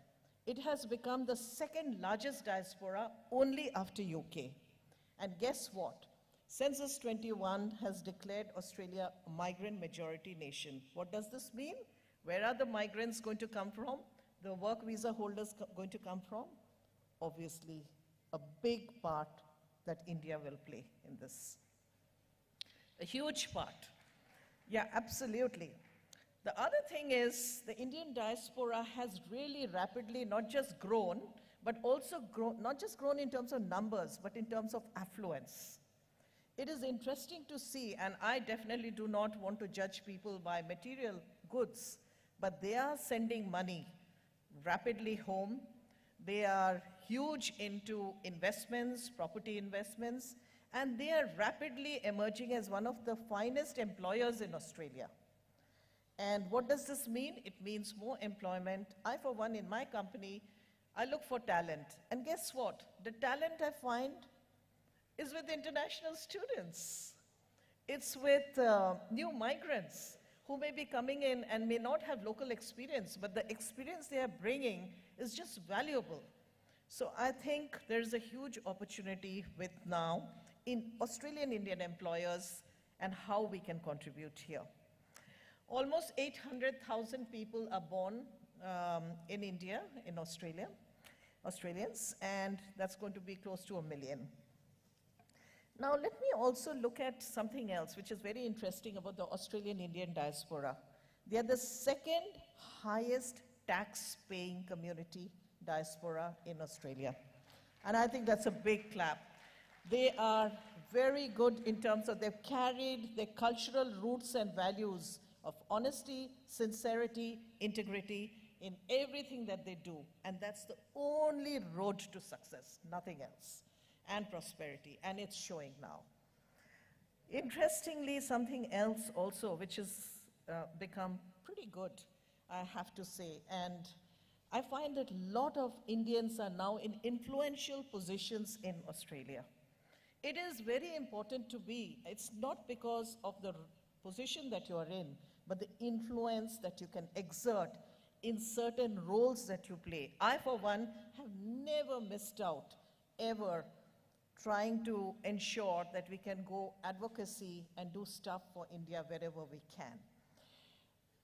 It has become the 2nd largest diaspora only after UK. And guess what? Census 21 has declared Australia a migrant majority nation. What does this mean? Where are the migrants going to come from? The work visa holders going to come from? Obviously, a big part that India will play in this. A huge part. Yeah, absolutely. The other thing is the Indian diaspora has really rapidly not just grown, but also not just grown in terms of numbers, but in terms of affluence. It is interesting to see, and I definitely do not want to judge people by material goods, but they are sending money rapidly home. They are huge into investments, property investments, and they are rapidly emerging as one of the finest employers in Australia. And what does this mean? It means more employment. I, for one, in my company, I look for talent. And guess what? The talent I find is with international students. It's with new migrants who may be coming in and may not have local experience, but the experience they are bringing is just valuable. So I think there's a huge opportunity with now in Australian Indian employers and how we can contribute here. Almost 800,000 people are born in India, in Australia, Australians, and that's going to be close to 1 million. Now let me also look at something else which is very interesting about the Australian Indian diaspora. They are the 2nd highest tax-paying community diaspora in Australia. And I think that's a big clap. They are very good in terms of they've carried their cultural roots and values of honesty, sincerity, integrity in everything that they do. And that's the only road to success, nothing else, and prosperity, and it's showing now. Interestingly, something else also which has become pretty good, I have to say, and I find that a lot of Indians are now in influential positions in Australia. It is very important to be, it's not because of the position that you are in, but the influence that you can exert in certain roles that you play. I, for one, have never missed out, ever, trying to ensure that we can go advocacy and do stuff for India wherever we can.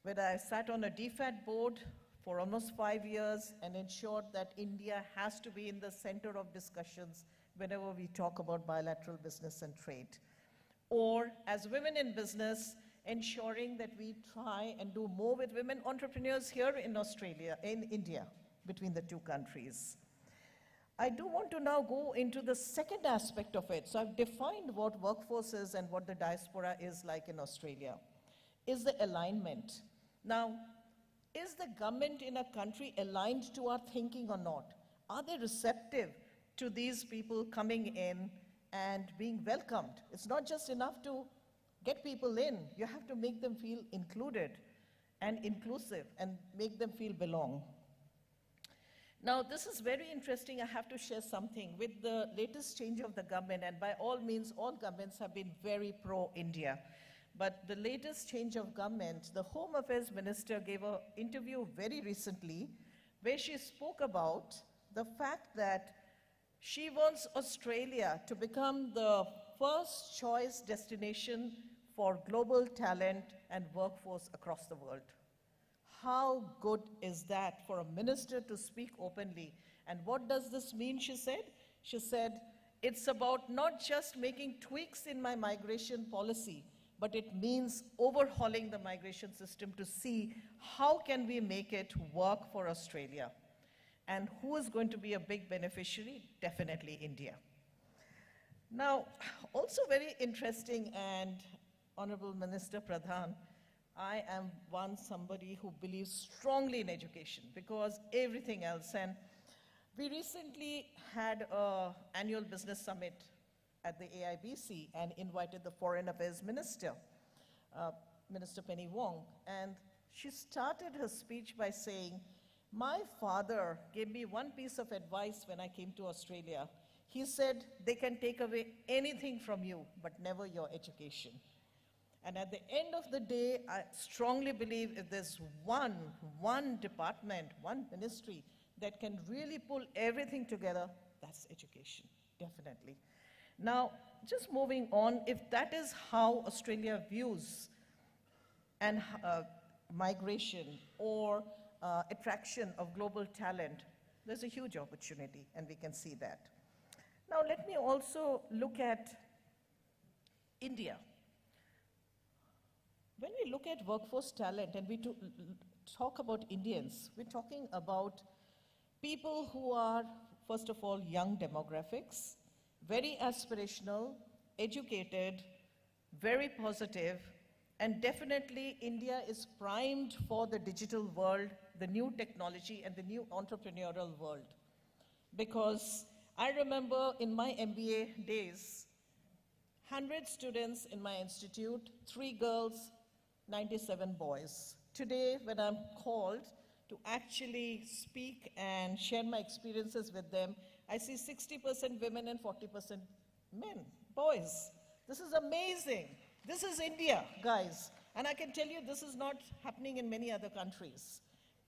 Whether I sat on a DFAT board for almost 5 years and ensured that India has to be in the center of discussions whenever we talk about bilateral business and trade. Or as women in business, ensuring that we try and do more with women entrepreneurs here in Australia, in India, between the two countries. I do want to now go into the second aspect of it. So I've defined what workforce is and what the diaspora is like in Australia. Is the alignment. Now, is the government in a country aligned to our thinking or not? Are they receptive to these people coming in and being welcomed? It's not just enough to get people in. You have to make them feel included and inclusive and make them feel belong. Now, this is very interesting. I have to share something. With the latest change of the government, and by all means, all governments have been very pro-India. But the latest change of government, the Home Affairs Minister gave an interview very recently where she spoke about the fact that she wants Australia to become the first choice destination for global talent and workforce across the world. How good is that for a minister to speak openly? And what does this mean, she said? She said, it's about not just making tweaks in my migration policy, but it means overhauling the migration system to see how can we make it work for Australia. And who is going to be a big beneficiary? Definitely India. Now, also very interesting, and Honorable Minister Pradhan, I am somebody who believes strongly in education because everything else. And we recently had an annual business summit at the AIBC and invited the Foreign Affairs Minister, Minister Penny Wong. And she started her speech by saying, my father gave me one piece of advice when I came to Australia. He said, they can take away anything from you, but never your education. And at the end of the day, I strongly believe if there's one department, one ministry that can really pull everything together, that's education, definitely. Now, just moving on, if that is how Australia views and migration or attraction of global talent, there's a huge opportunity, and we can see that. Now, let me also look at India. When we look at workforce talent and we talk about Indians, we're talking about people who are, first of all, young demographics, very aspirational, educated, very positive, and definitely India is primed for the digital world, the new technology, and the new entrepreneurial world. Because I remember in my MBA days, 100 students in my institute, 3 girls, 97 boys. Today, when I'm called to actually speak and share my experiences with them, I see 60% women and 40% men, boys. This is amazing. This is India, guys. And I can tell you this is not happening in many other countries.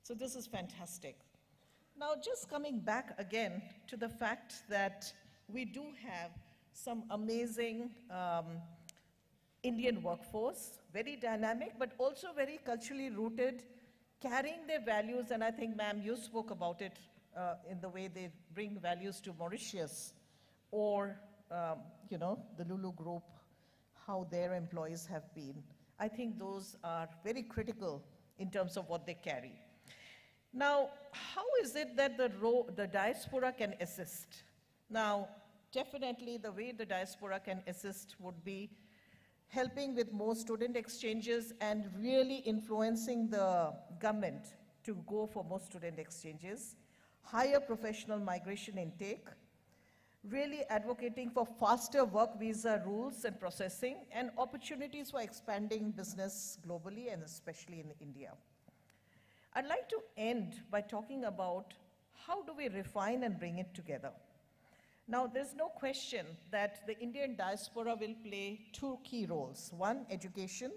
So this is fantastic. Now, just coming back again to the fact that we do have some amazing Indian workforce, very dynamic, but also very culturally rooted, carrying their values, and I think, ma'am, you spoke about it in the way they bring values to Mauritius, or, the Lulu Group, how their employees have been. I think those are very critical in terms of what they carry. Now, how is it that the diaspora can assist? Now, definitely the way the diaspora can assist would be helping with more student exchanges and really influencing the government to go for more student exchanges, higher professional migration intake, really advocating for faster work visa rules and processing, and opportunities for expanding business globally and especially in India. I'd like to end by talking about how do we refine and bring it together. Now, there's no question that the Indian diaspora will play two key roles. One, education,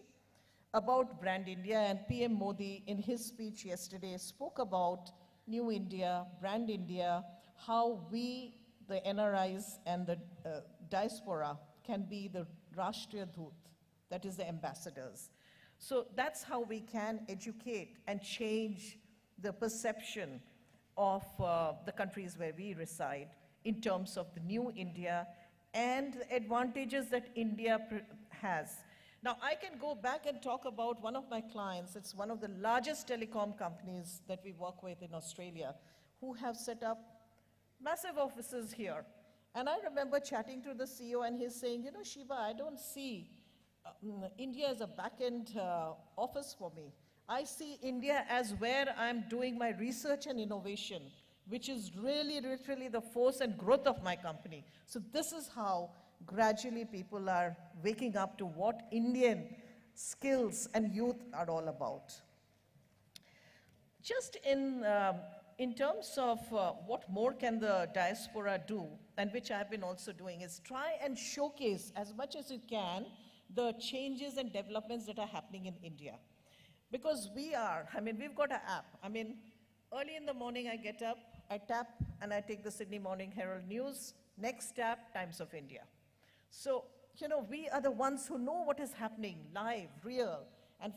about Brand India, and PM Modi in his speech yesterday spoke about New India, Brand India, how we, the NRIs and the diaspora, can be the Rashtriya Dut, that is the ambassadors. So that's how we can educate and change the perception of the countries where we reside in terms of the new India and the advantages that India has. Now, I can go back and talk about one of my clients. It's one of the largest telecom companies that we work with in Australia, who have set up massive offices here. And I remember chatting to the CEO, and he's saying, you know, Shiva, I don't see India as a back-end office for me. I see India as where I'm doing my research and innovation, which is really, literally the force and growth of my company. So this is how gradually people are waking up to what Indian skills and youth are all about. Just in terms of what more can the diaspora do, and which I've been also doing, is try and showcase as much as you can the changes and developments that are happening in India. Because we've got an app. Early in the morning I get up, I tap, and I take the Sydney Morning Herald News. Next tap, Times of India. So, you know, we are the ones who know what is happening live, real, and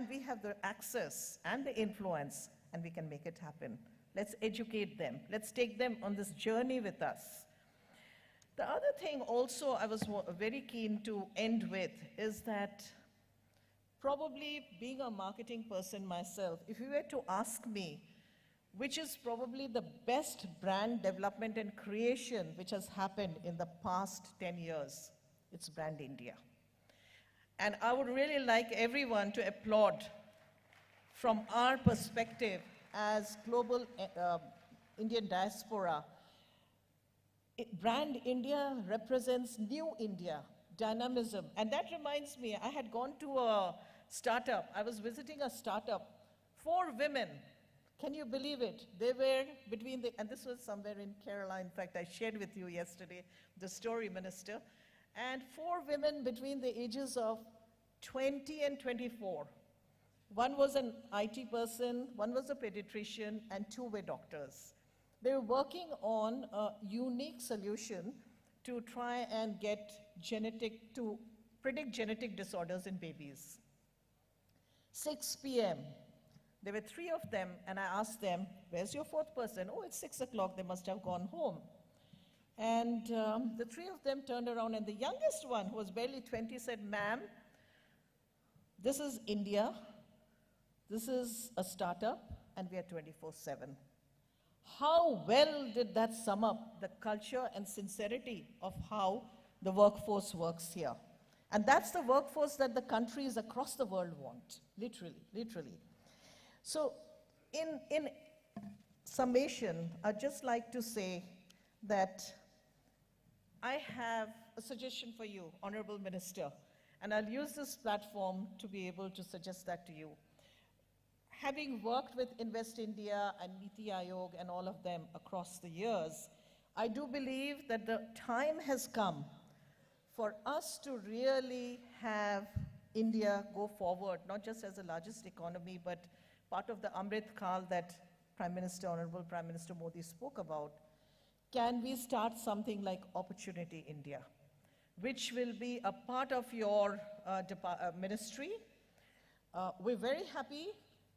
we have the access and the influence, and we can make it happen. Let's educate them. Let's take them on this journey with us. The other thing also I was very keen to end with is that probably being a marketing person myself, if you were to ask me which is probably the best brand development and creation which has happened in the past 10 years, it's Brand India. And I would really like everyone to applaud from our perspective as global Indian diaspora. Brand India represents new India, dynamism. And that reminds me, I had gone to a startup. I was visiting a startup. 4 women. Can you believe it? They were between and this was somewhere in Kerala. In fact, I shared with you yesterday the story, Minister. And 4 women between the ages of 20 and 24. One was an IT person, one was a pediatrician, and 2 were doctors. They were working on a unique solution to try and to predict genetic disorders in babies. 6 p.m. There were 3 of them, and I asked them, where's your 4th person? Oh, it's 6 o'clock, they must have gone home. And the 3 of them turned around, and the youngest one, who was barely 20, said, ma'am, this is India, this is a startup, and we are 24/7. How well did that sum up the culture and sincerity of how the workforce works here? And that's the workforce that the countries across the world want, literally, literally. So in summation, I'd just like to say that I have a suggestion for you, Honorable Minister, and I'll use this platform to be able to suggest that to you. Having worked with Invest India and Niti Aayog and all of them across the years, I do believe that the time has come for us to really have India go forward, not just as the largest economy, but part of the Amrit Kal that Honorable Prime Minister Modi spoke about. Can we start something like Opportunity India, which will be a part of your ministry? We're very happy,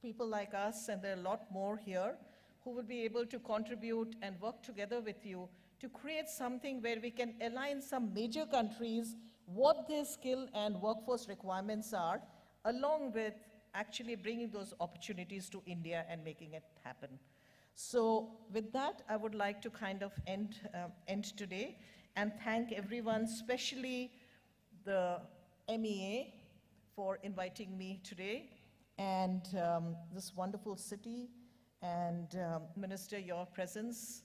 people like us, and there are a lot more here, who will be able to contribute and work together with you to create something where we can align some major countries, what their skill and workforce requirements are, along with actually bringing those opportunities to India and making it happen. So with that, I would like to kind of end today and thank everyone, especially the MEA, for inviting me today, and this wonderful city, and Minister, your presence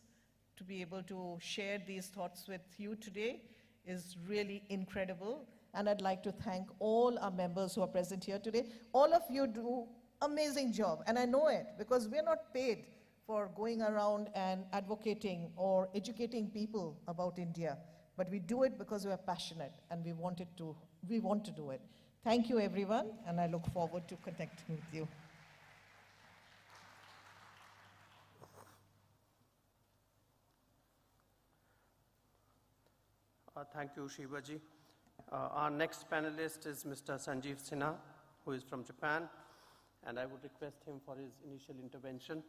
to be able to share these thoughts with you today is really incredible. And I'd like to thank all our members who are present here today. All of you do amazing job, and I know it because we're not paid for going around and advocating or educating people about India, but we do it because we're passionate and we want to do it. Thank you, everyone, and I look forward to connecting with you. Thank you, Shivaji. Our next panelist is Mr. Sanjeev Sinha, who is from Japan, and I would request him for his initial intervention.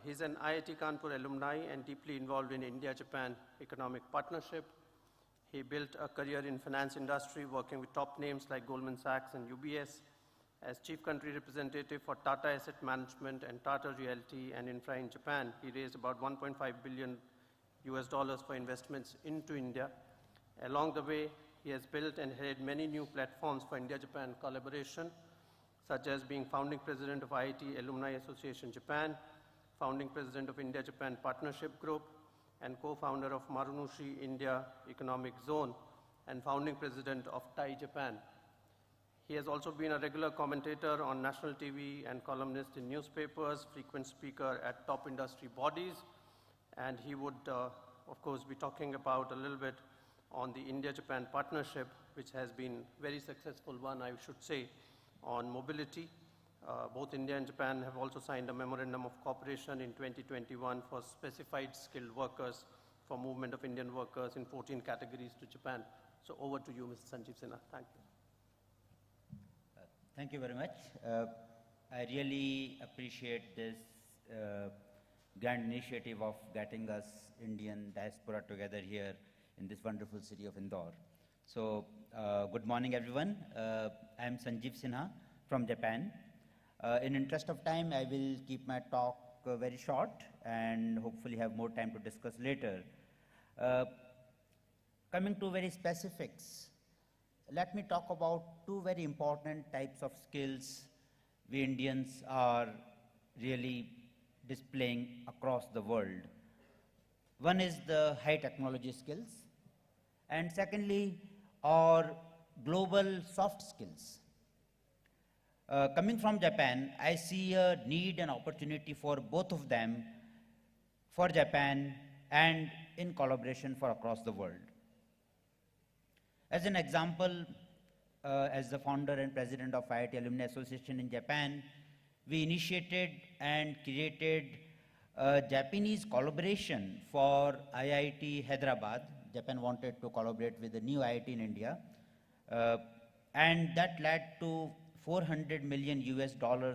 He's an IIT Kanpur alumni and deeply involved in India-Japan economic partnership. He built a career in finance industry, working with top names like Goldman Sachs and UBS. As chief country representative for Tata Asset Management and Tata Realty and Infra in Japan, he raised about $1.5 billion for investments into India. Along the way, he has built and headed many new platforms for India-Japan collaboration, such as being founding president of IIT Alumni Association Japan, founding president of India-Japan Partnership Group, and co-founder of Marunouchi India Economic Zone, and founding president of TAI Japan. He has also been a regular commentator on national TV and columnist in newspapers, frequent speaker at top industry bodies, and he would, of course, be talking about a little bit on the India-Japan partnership, which has been very successful one, I should say, on mobility. Both India and Japan have also signed a memorandum of cooperation in 2021 for specified skilled workers for movement of Indian workers in 14 categories to Japan. So over to you, Mr. Sanjeev Sinha. Thank you. Thank you very much. I really appreciate this grand initiative of getting us Indian diaspora together here in this wonderful city of Indore. So, good morning, everyone. I am Sanjeev Sinha from Japan. In interest of time, I will keep my talk very short and hopefully have more time to discuss later. Coming to very specifics, let me talk about two very important types of skills we Indians are really displaying across the world. One is the high technology skills, and secondly, our global soft skills. Coming from Japan, I see a need and opportunity for both of them for Japan and in collaboration for across the world. As an example, as the founder and president of IIT Alumni Association in Japan, we initiated and created a Japanese collaboration for IIT Hyderabad. Japan wanted to collaborate with the new IIT in India, and that led to $400 million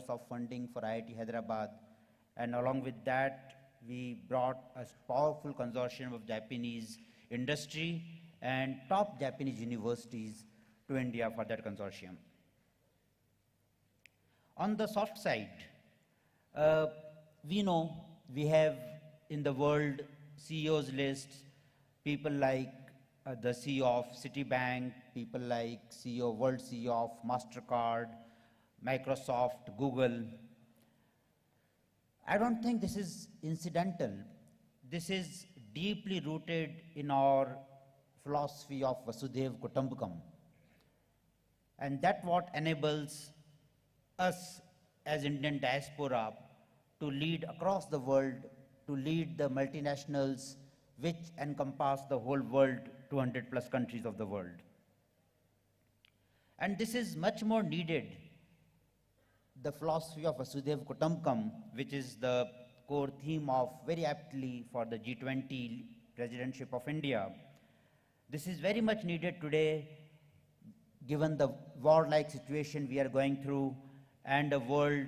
of funding for IIT Hyderabad, and along with that, we brought a powerful consortium of Japanese industry and top Japanese universities to India for that consortium. On the soft side, we know we have in the world CEOs list people like the CEO of Citibank, people like world CEO of MasterCard, Microsoft, Google. I don't think this is incidental. This is deeply rooted in our philosophy of Vasudhaiva Kutumbakam. And that's what enables us as Indian diaspora to lead across the world, to lead the multinationals which encompass the whole world, 200 plus countries of the world. And this is much more needed, the philosophy of Vasudhaiva Kutumbakam, which is the core theme of very aptly for the G20 presidentship of India. This is very much needed today, given the war-like situation we are going through and a world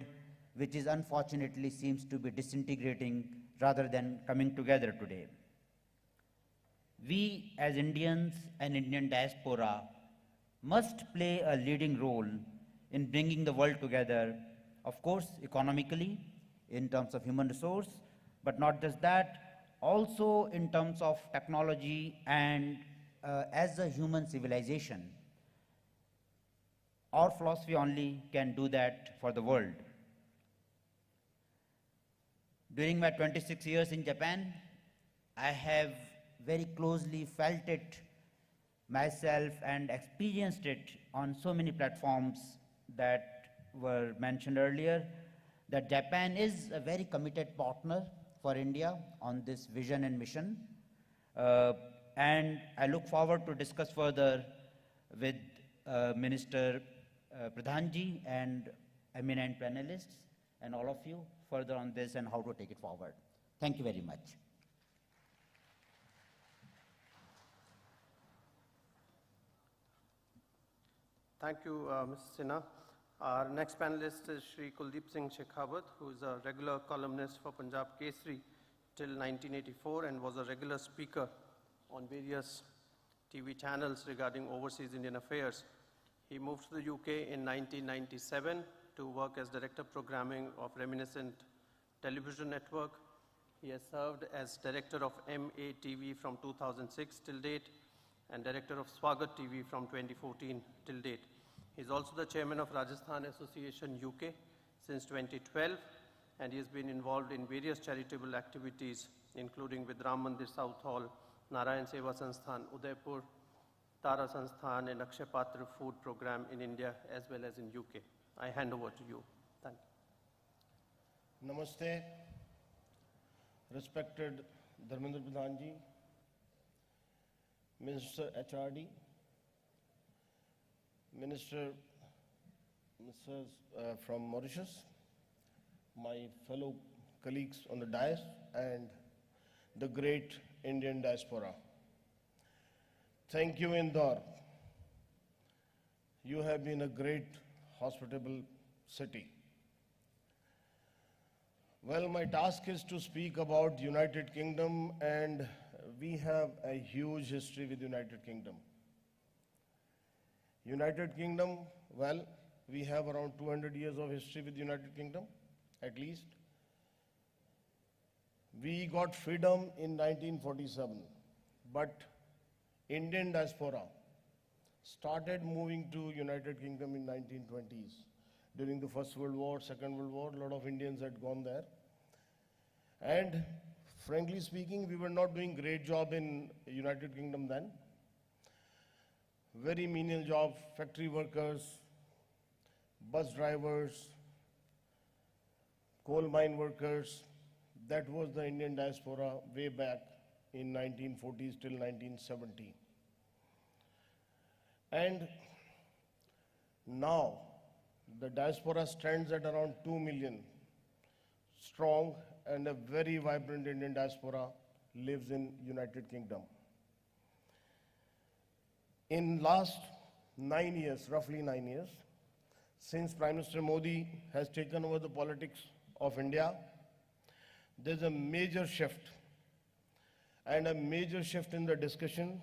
which is unfortunately seems to be disintegrating rather than coming together today. We as Indians and Indian diaspora must play a leading role in bringing the world together, of course, economically, in terms of human resource, but not just that, also in terms of technology and as a human civilization. Our philosophy only can do that for the world. During my 26 years in Japan, I have very closely felt it myself and experienced it on so many platforms that were mentioned earlier, that Japan is a very committed partner for India on this vision and mission. And I look forward to discuss further with Minister Pradhanji and eminent panelists and all of you further on this and how to take it forward. Thank you very much. Thank you, Mr. Sinha. Our next panelist is Shri Kuldeep Singh Shekhawat, who is a regular columnist for Punjab Kesari till 1984 and was a regular speaker on various TV channels regarding overseas Indian affairs. He moved to the UK in 1997 to work as Director Programming of Reminiscent Television Network. He has served as Director of MATV from 2006 till date and Director of Swagat TV from 2014 till date. He is also the Chairman of Rajasthan Association UK since 2012, and he has been involved in various charitable activities, including with Ram Mandir South Hall, Narayan Seva Sansthan, Udaipur, Tara Sansthan, and Akshay Patra Food Program in India as well as in UK. I hand over to you. Thank you. Namaste, respected Dharmendra Pradhan ji, Minister HRD, Minister from Mauritius, my fellow colleagues on the dais, and the great Indian diaspora. Thank you, Indore. You have been a great hospitable city. Well, my task is to speak about United Kingdom, and we have a huge history with United Kingdom. United Kingdom, well, we have around 200 years of history with United Kingdom, at least. We got freedom in 1947, but Indian diaspora started moving to United Kingdom in 1920s. During the First World War, Second World War, a lot of Indians had gone there. And frankly speaking, we were not doing great job in United Kingdom then. Very menial job, factory workers, bus drivers, coal mine workers. That was the Indian diaspora way back in 1940s till 1970. And now the diaspora stands at around 2 million strong, and a very vibrant Indian diaspora lives in United Kingdom. In last 9 years, roughly 9 years, since Prime Minister Modi has taken over the politics of India, there's a major shift, and a major shift in the discussion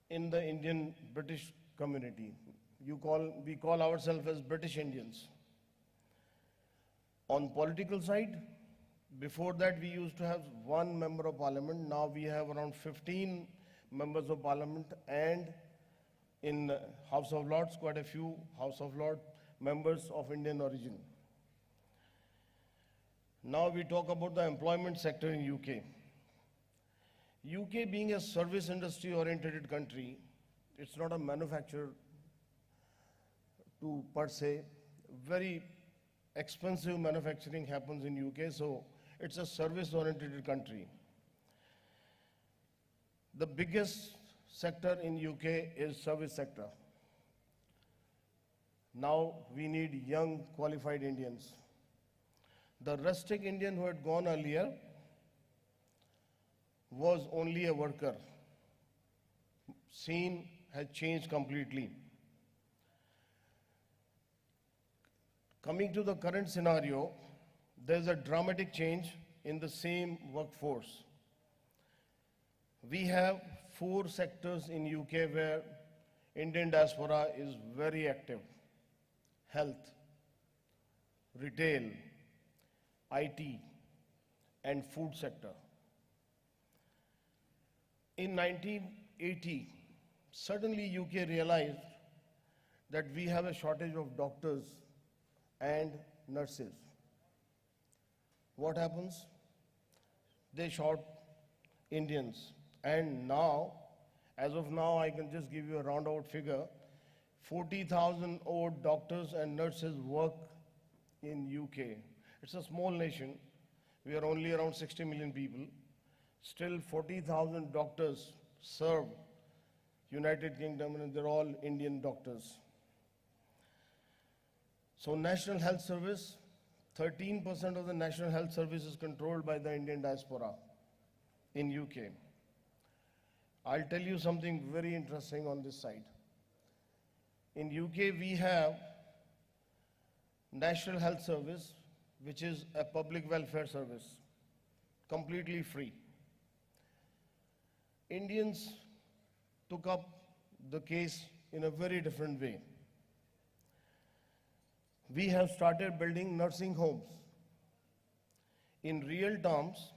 in the Indian British community. We call ourselves as British Indians. On political side, before that we used to have one member of parliament. Now we have around 15 members of parliament, and in House of Lords, quite a few House of Lords members of Indian origin. Now we talk about the employment sector in UK. UK being a service industry oriented country, it's not a manufacturer to per se. Very expensive manufacturing happens in UK, so it's a service oriented country. The biggest sector in UK is service sector. Now we need young qualified Indians. The rustic Indian who had gone earlier was only a worker. Scene has changed completely. Coming to the current scenario, there's a dramatic change in the same workforce. We have 4 sectors in UK where Indian diaspora is very active: health, retail, IT, and food sector. In 1980, suddenly UK realized that we have a shortage of doctors and nurses. What happens? They short Indians. And now, as of now, I can just give you a roundabout figure. 40,000 odd doctors and nurses work in UK. It's a small nation. We are only around 60 million people. Still 40,000 doctors serve United Kingdom, and they're all Indian doctors. So National Health Service, 13% of the National Health Service is controlled by the Indian diaspora in UK. I'll tell you something very interesting on this side. In UK, we have National Health Service, which is a public welfare service, completely free. Indians took up the case in a very different way. We have started building nursing homes. In real terms,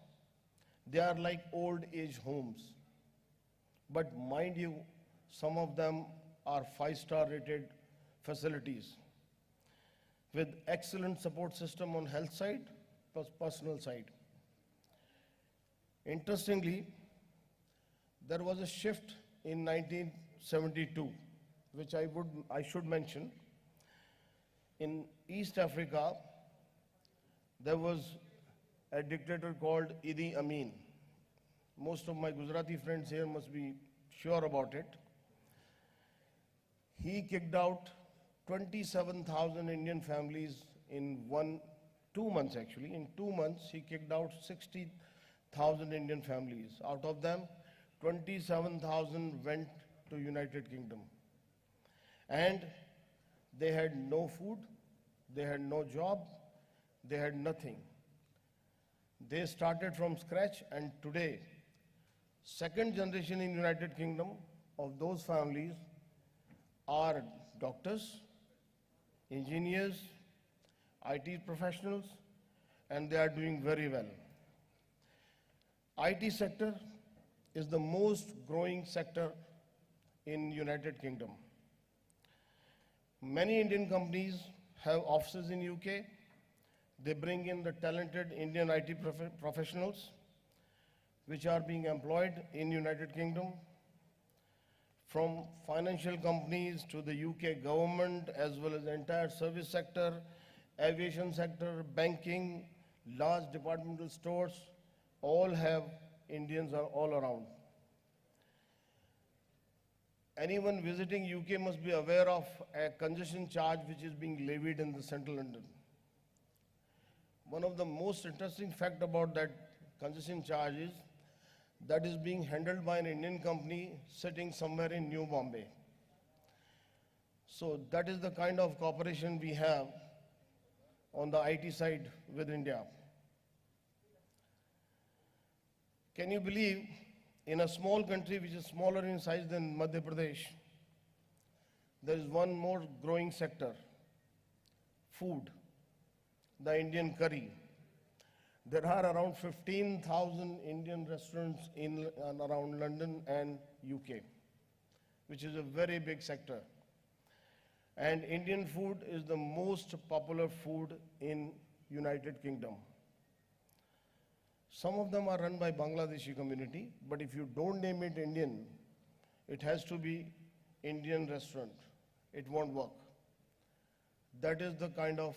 they are like old age homes. But mind you, some of them are 5-star rated facilities with excellent support system on health side plus personal side. Interestingly, there was a shift in 1972, which I should mention. In East Africa, there was a dictator called Idi Amin. Most of my Gujarati friends here must be sure about it. He kicked out 27,000 Indian families in 2 months actually. In 2 months, he kicked out 60,000 Indian families. Out of them, 27,000 went to United Kingdom. And they had no food, they had no job, they had nothing. They started from scratch, and today, second generation in United Kingdom of those families are doctors, engineers, IT professionals, and they are doing very well. IT sector is the most growing sector in United Kingdom. Many Indian companies have offices in UK. They bring in the talented Indian IT professionals, which are being employed in United Kingdom, from financial companies to the UK government, as well as the entire service sector, aviation sector, banking, large departmental stores, all have Indians are all around. Anyone visiting UK must be aware of a congestion charge which is being levied in the central London. One of the most interesting fact about that congestion charge is that is being handled by an Indian company sitting somewhere in New Bombay. So that is the kind of cooperation we have on the IT side with India. Can you believe in a small country which is smaller in size than Madhya Pradesh, there is one more growing sector, food, the Indian curry. There are around 15,000 Indian restaurants in and around London and UK, which is a very big sector. And Indian food is the most popular food in United Kingdom. Some of them are run by Bangladeshi community, but if you don't name it Indian, it has to be Indian restaurant. It won't work. That is the kind of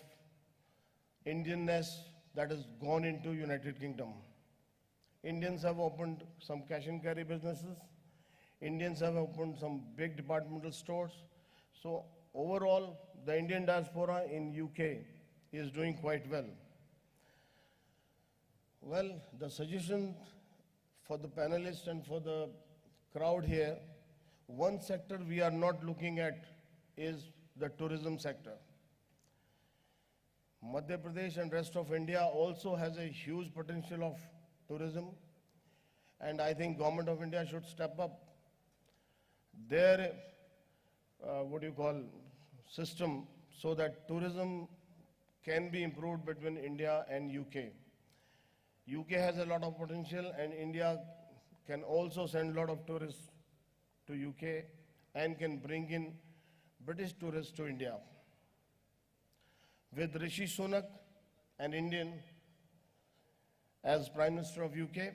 Indianness that has gone into United Kingdom. Indians have opened some cash and carry businesses. Indians have opened some big departmental stores. So overall, the Indian diaspora in UK is doing quite well. Well, the suggestion for the panelists and for the crowd here, one sector we are not looking at is the tourism sector. Madhya Pradesh and rest of India also has a huge potential of tourism, and I think Government of India should step up their, system so that tourism can be improved between India and UK. UK has a lot of potential, and India can also send a lot of tourists to UK and can bring in British tourists to India. With Rishi Sunak, an Indian, as Prime Minister of UK,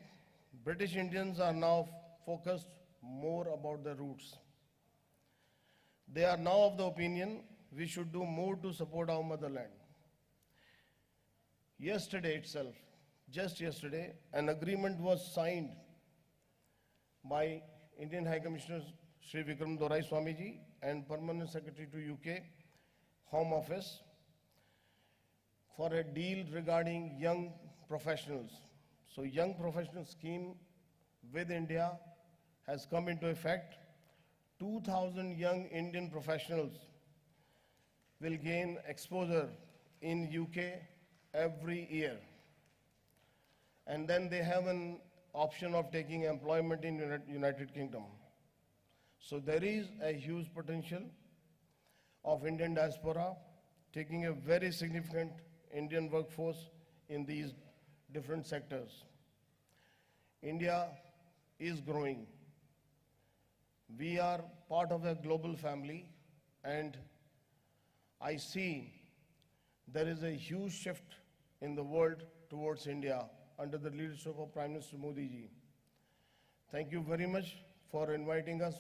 British Indians are now focused more about their roots. They are now of the opinion we should do more to support our motherland. Yesterday itself, just yesterday, an agreement was signed by Indian High Commissioner Sri Vikram Dorai Swamiji and Permanent Secretary to UK Home Office for a deal regarding young professionals. So young professional scheme with India has come into effect. 2,000 young Indian professionals will gain exposure in UK every year. And then they have an option of taking employment in United Kingdom. So there is a huge potential of Indian diaspora taking a very significant Indian workforce in these different sectors. India is growing. We are part of a global family, and I see there is a huge shift in the world towards India under the leadership of Prime Minister Modi ji. Thank you very much for inviting us,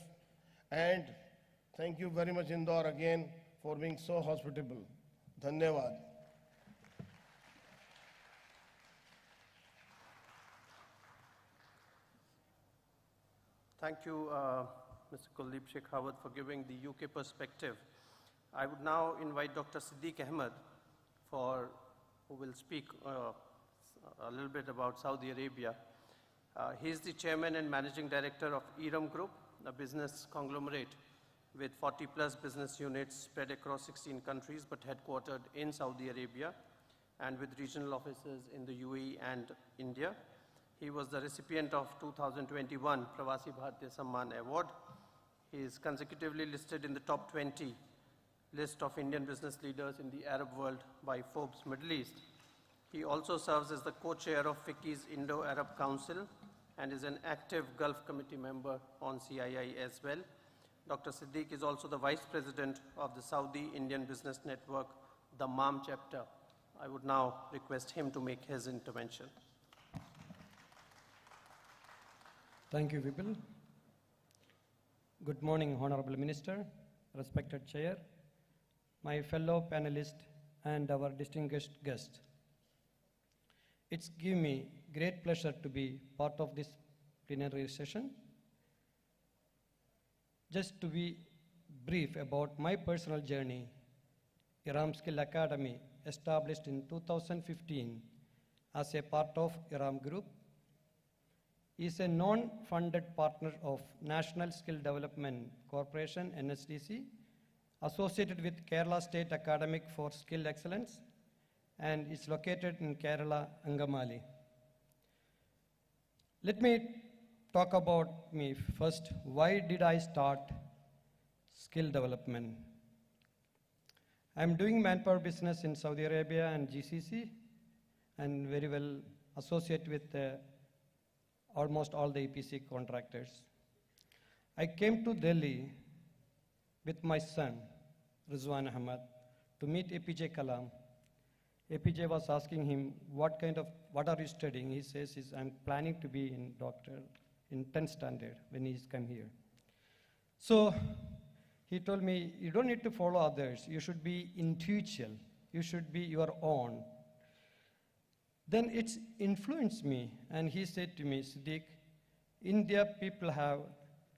and thank you very much Indore again for being so hospitable. Dhanyavad. Thank you, Mr. Kuldeep Shekhawat, for giving the UK perspective. I would now invite Dr. Siddique Ahmed, who will speak a little bit about Saudi Arabia. He is the chairman and managing director of ERAM Group, a business conglomerate with 40+ business units spread across 16 countries, but headquartered in Saudi Arabia and with regional offices in the UAE and India. He was the recipient of 2021 Pravasi Bharatiya Samman Award. He is consecutively listed in the top 20 list of Indian business leaders in the Arab world by Forbes Middle East. He also serves as the co-chair of FICCI's Indo-Arab Council and is an active Gulf Committee member on CII as well. Dr. Siddique is also the vice president of the Saudi Indian Business Network, the MAM chapter. I would now request him to make his intervention. Thank you, Vipul. Good morning, Honorable Minister, respected Chair, my fellow panelists, and our distinguished guest. It's given me great pleasure to be part of this plenary session. Just to be brief about my personal journey, IRAM Skill Academy, established in 2015 as a part of IRAM Group, is a non-funded partner of National Skill Development Corporation, NSDC, associated with Kerala State Academic for Skill Excellence, and is located in Kerala, Angamali. Let me talk about me first. Why did I start skill development? I'm doing manpower business in Saudi Arabia and GCC, and very well associated with almost all the EPC contractors. I came to Delhi with my son, Rizwan Ahmad, to meet APJ Kalam. APJ was asking him, what are you studying? He says, I'm planning to be in doctor in 10th standard when he's come here. So he told me, you don't need to follow others. You should be intuitive. You should be your own. Then it's influenced me, and he said to me, Siddique, India people have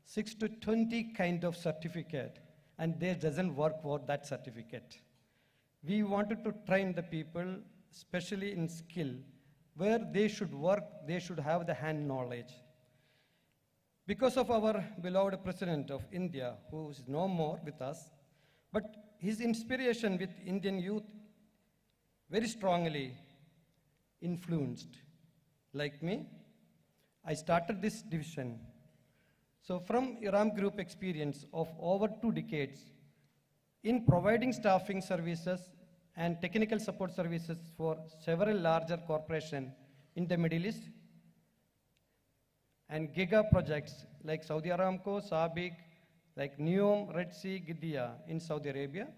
6 to 20 kind of certificate, and they doesn't work for that certificate. We wanted to train the people, especially in skill, where they should work, they should have the hand knowledge. Because of our beloved President of India, who is no more with us, but his inspiration with Indian youth very strongly influenced. Like me, I started this division. So from IRAM Group experience of over 2 decades in providing staffing services and technical support services for several larger corporations in the Middle East and giga projects like Saudi Aramco, SABIC, like NEOM, Red Sea, Qiddiya in Saudi Arabia.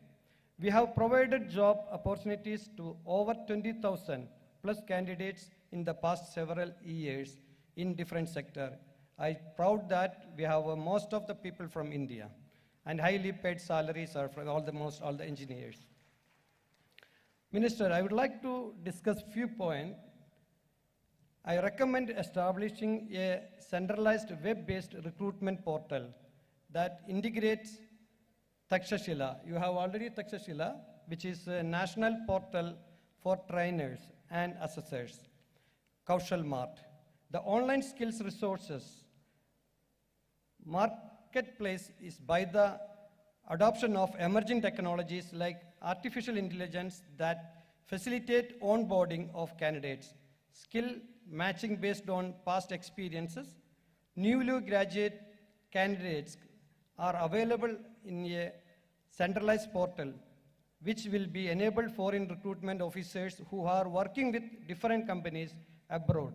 We have provided job opportunities to over 20,000 plus candidates in the past several years in different sectors. I'm proud that we have most of the people from India. and highly paid salaries are for almost all the engineers. Minister, I would like to discuss few points. I recommend establishing a centralized web-based recruitment portal that integrates Takshashila. You have already Takshashila, which is a national portal for trainers and assessors. Kaushal Mart, the online skills resources marketplace is by the adoption of emerging technologies like artificial intelligence that facilitate onboarding of candidates, skill matching based on past experiences. Newly graduate candidates are available in a centralized portal which will be enabled foreign recruitment officers who are working with different companies abroad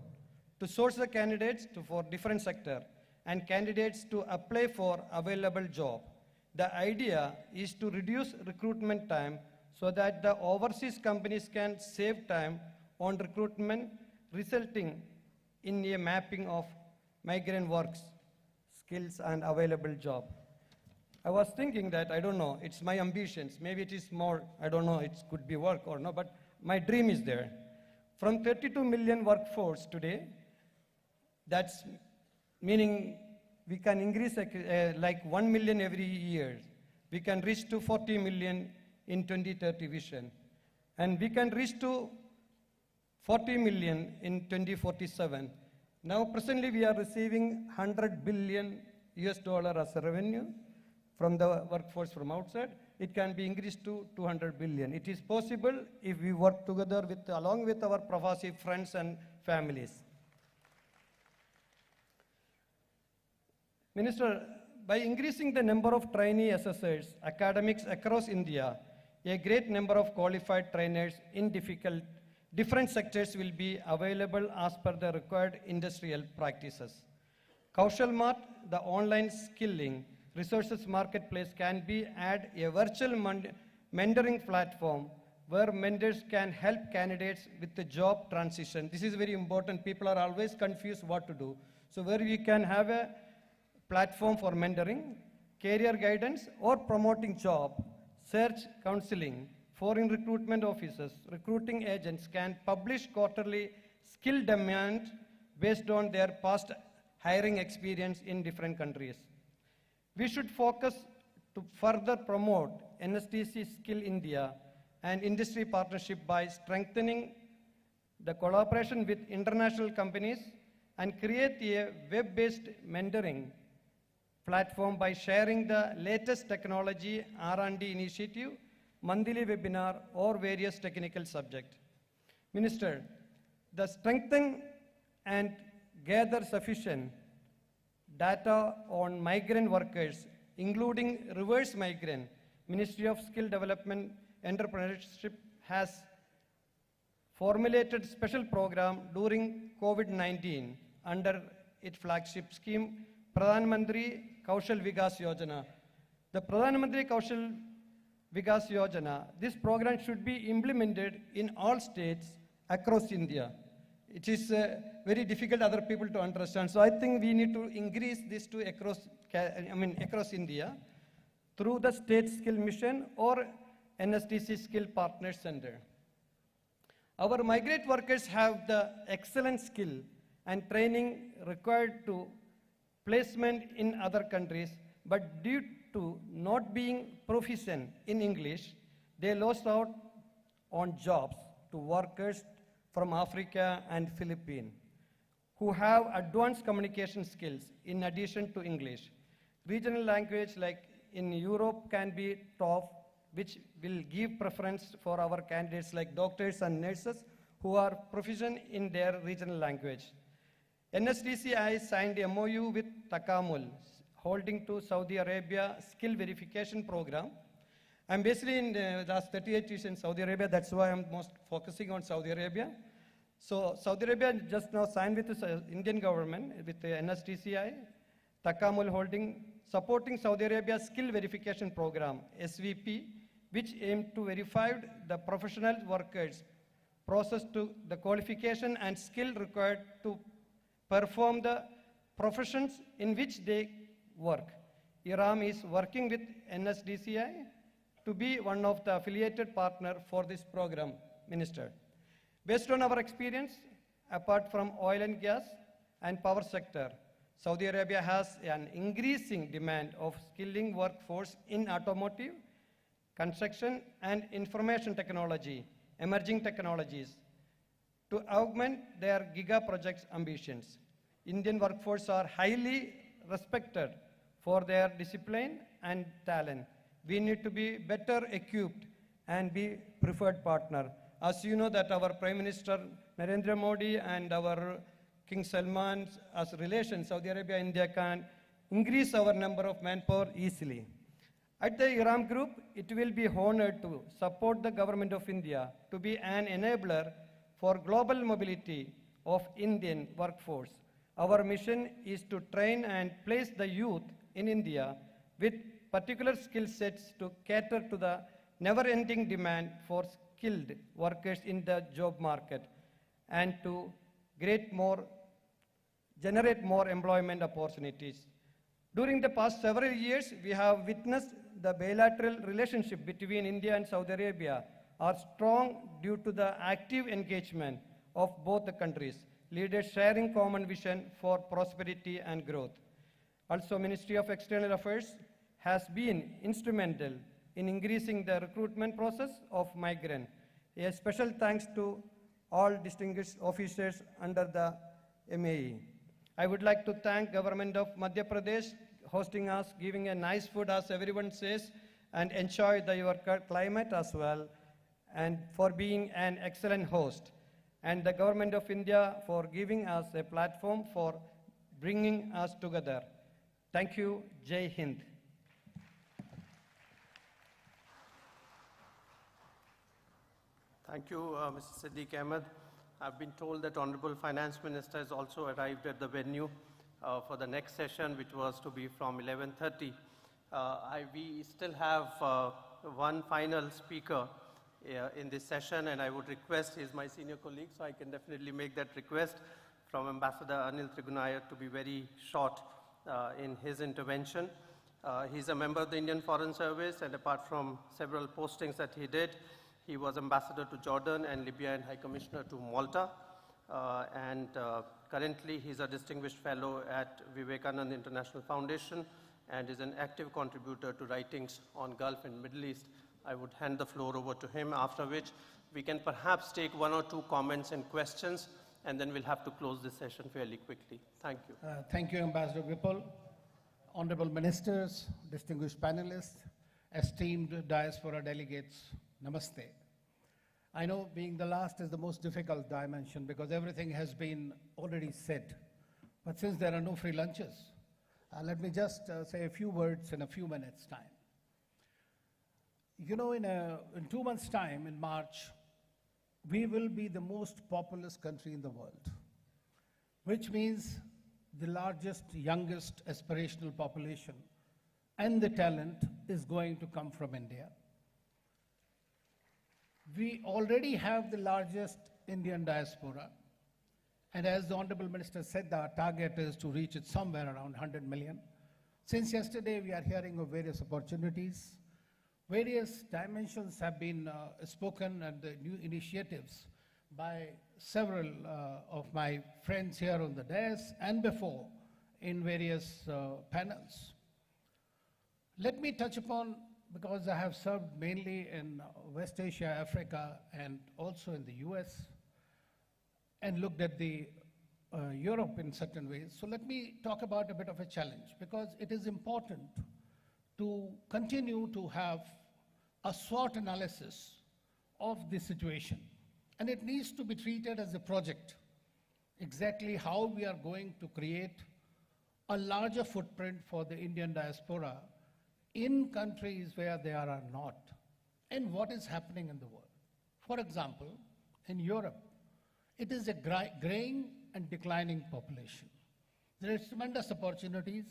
to source the candidates for different sector and candidates to apply for available job. The idea is to reduce recruitment time so that the overseas companies can save time on recruitment, resulting in a mapping of migrant works, skills, and available job. I was thinking that, I don't know, it's my ambitions. Maybe it is more, I don't know, it could be work or not, but my dream is there. From 32 million workforce today, that's meaning we can increase like 1 million every year. We can reach to 40 million in 2030 vision. And we can reach to 40 million in 2047. Now presently we are receiving $100 billion as a revenue from the workforce from outside. It can be increased to 200 billion. It is possible if we work together along with our Pravasi friends and families. Minister, by increasing the number of trainee assessors, academics across India, a great number of qualified trainers in different sectors will be available as per the required industrial practices. Kaushal Mart, the online skilling resources marketplace, can be add a virtual mentoring platform where mentors can help candidates with the job transition. This is very important. People are always confused what to do. So where we can have a platform for mentoring, career guidance, or promoting job, search counseling, foreign recruitment officers, recruiting agents can publish quarterly skill demand based on their past hiring experience in different countries. We should focus to further promote NSTC Skill India and industry partnership by strengthening the collaboration with international companies and create a web-based mentoring platform by sharing the latest technology R&D initiative, monthly webinar, or various technical subjects. Minister, the strengthen and gather sufficient data on migrant workers, including reverse migrant. Ministry of Skill Development Entrepreneurship has formulated special program during COVID-19 under its flagship scheme, Pradhan Mantri Kaushal Vikas Yojana. The Pradhan Mantri Kaushal Vikas Yojana, this program should be implemented in all states across India. It is very difficult other people to understand. So I think we need to increase this to across India through the State Skill Mission or NSTC Skill Partner Center. Our migrant workers have the excellent skill and training required to placement in other countries, but due to not being proficient in English, they lost out on jobs to workers from Africa and Philippines who have advanced communication skills in addition to English. Regional language like in Europe can be taught, which will give preference for our candidates like doctors and nurses who are proficient in their regional language. NSTCI signed a MOU with Takamul, holding to Saudi Arabia skill verification program. I'm basically in the last 38 years in Saudi Arabia, that's why I'm most focusing on Saudi Arabia. So Saudi Arabia just now signed with the Indian government, with the NSTCI, Takamul holding, supporting Saudi Arabia's skill verification program, SVP, which aimed to verify the professional workers' process to the qualification and skill required to perform the professions in which they work. IRAM is working with NSDCI to be one of the affiliated partner for this program, Minister. Based on our experience, apart from oil and gas and power sector, Saudi Arabia has an increasing demand of skilling workforce in automotive, construction, and information technology, emerging technologies, to augment their giga projects ambitions. Indian workforce are highly respected for their discipline and talent. We need to be better equipped and be preferred partner. As you know that our Prime Minister Narendra Modi and our King Salman, as relations, Saudi Arabia, India can increase our number of manpower easily. At the IRAM Group, it will be honored to support the Government of India to be an enabler for global mobility of Indian workforce. Our mission is to train and place the youth in India with particular skill sets to cater to the never-ending demand for skilled workers in the job market and to generate more employment opportunities. During the past several years, we have witnessed the bilateral relationship between India and Saudi Arabia are strong due to the active engagement of both the countries, leaders sharing common vision for prosperity and growth. Also, Ministry of External Affairs has been instrumental in increasing the recruitment process of migrants. A special thanks to all distinguished officers under the MAE. I would like to thank Government of Madhya Pradesh hosting us, giving a nice food as everyone says, and enjoy your climate as well, and for being an excellent host. And the Government of India for giving us a platform for bringing us together. Thank you. Jai Hind. Thank you, Mr. Siddiq Ahmed. I've been told that Honorable Finance Minister has also arrived at the venue for the next session, which was to be from 11:30. We still have one final speaker in this session, and I would request, he's my senior colleague, so I can definitely make that request from Ambassador Anil Trigunayan to be very short in his intervention. He's a member of the Indian Foreign Service, and apart from several postings that he did, he was ambassador to Jordan and Libya and High Commissioner to Malta. Currently, he's a distinguished fellow at Vivekananda International Foundation and is an active contributor to writings on Gulf and Middle East. I would hand the floor over to him, after which we can perhaps take one or two comments and questions, and then we'll have to close this session fairly quickly. Thank you. Thank you, Ambassador Vipul. Honorable ministers, distinguished panelists, esteemed diaspora delegates, namaste. I know being the last is the most difficult dimension because everything has been already said. But since there are no free lunches, let me just say a few words in a few minutes' time. You know, in 2 months' time, in March, we will be the most populous country in the world, which means the largest, youngest aspirational population and the talent is going to come from India. We already have the largest Indian diaspora, and as the Honorable Minister said, our target is to reach it somewhere around 100 million. Since yesterday, we are hearing of various opportunities. Various dimensions have been spoken and the new initiatives by several of my friends here on the dais and before in various panels. Let me touch upon, because I have served mainly in West Asia, Africa, and also in the US, and looked at the Europe in certain ways. So let me talk about a bit of a challenge, because it is important to continue to have a SWOT analysis of the situation. And it needs to be treated as a project, exactly how we are going to create a larger footprint for the Indian diaspora in countries where they are not, and what is happening in the world. For example, in Europe, it is a graying and declining population. There is tremendous opportunities.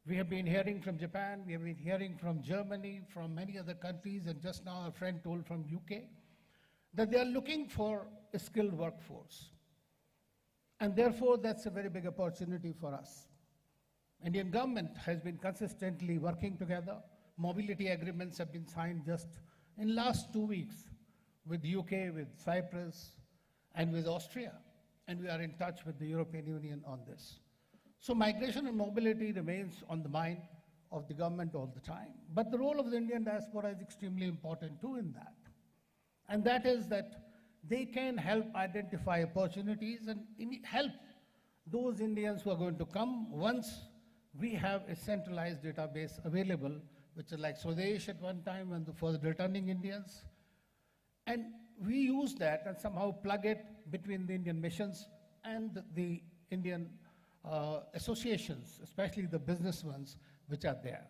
We have been hearing from Japan, we have been hearing from Germany, from many other countries, and just now a friend told from UK, that they are looking for a skilled workforce. And therefore, that's a very big opportunity for us. Indian government has been consistently working together. Mobility agreements have been signed just in last 2 weeks with UK, with Cyprus, and with Austria. And we are in touch with the European Union on this. So migration and mobility remains on the mind of the government all the time. But the role of the Indian diaspora is extremely important too in that. And that is that they can help identify opportunities and help those Indians who are going to come once we have a centralized database available, which is like Swadesh at one time and for the returning Indians. And we use that and somehow plug it between the Indian missions and the Indian associations, especially the business ones which are there.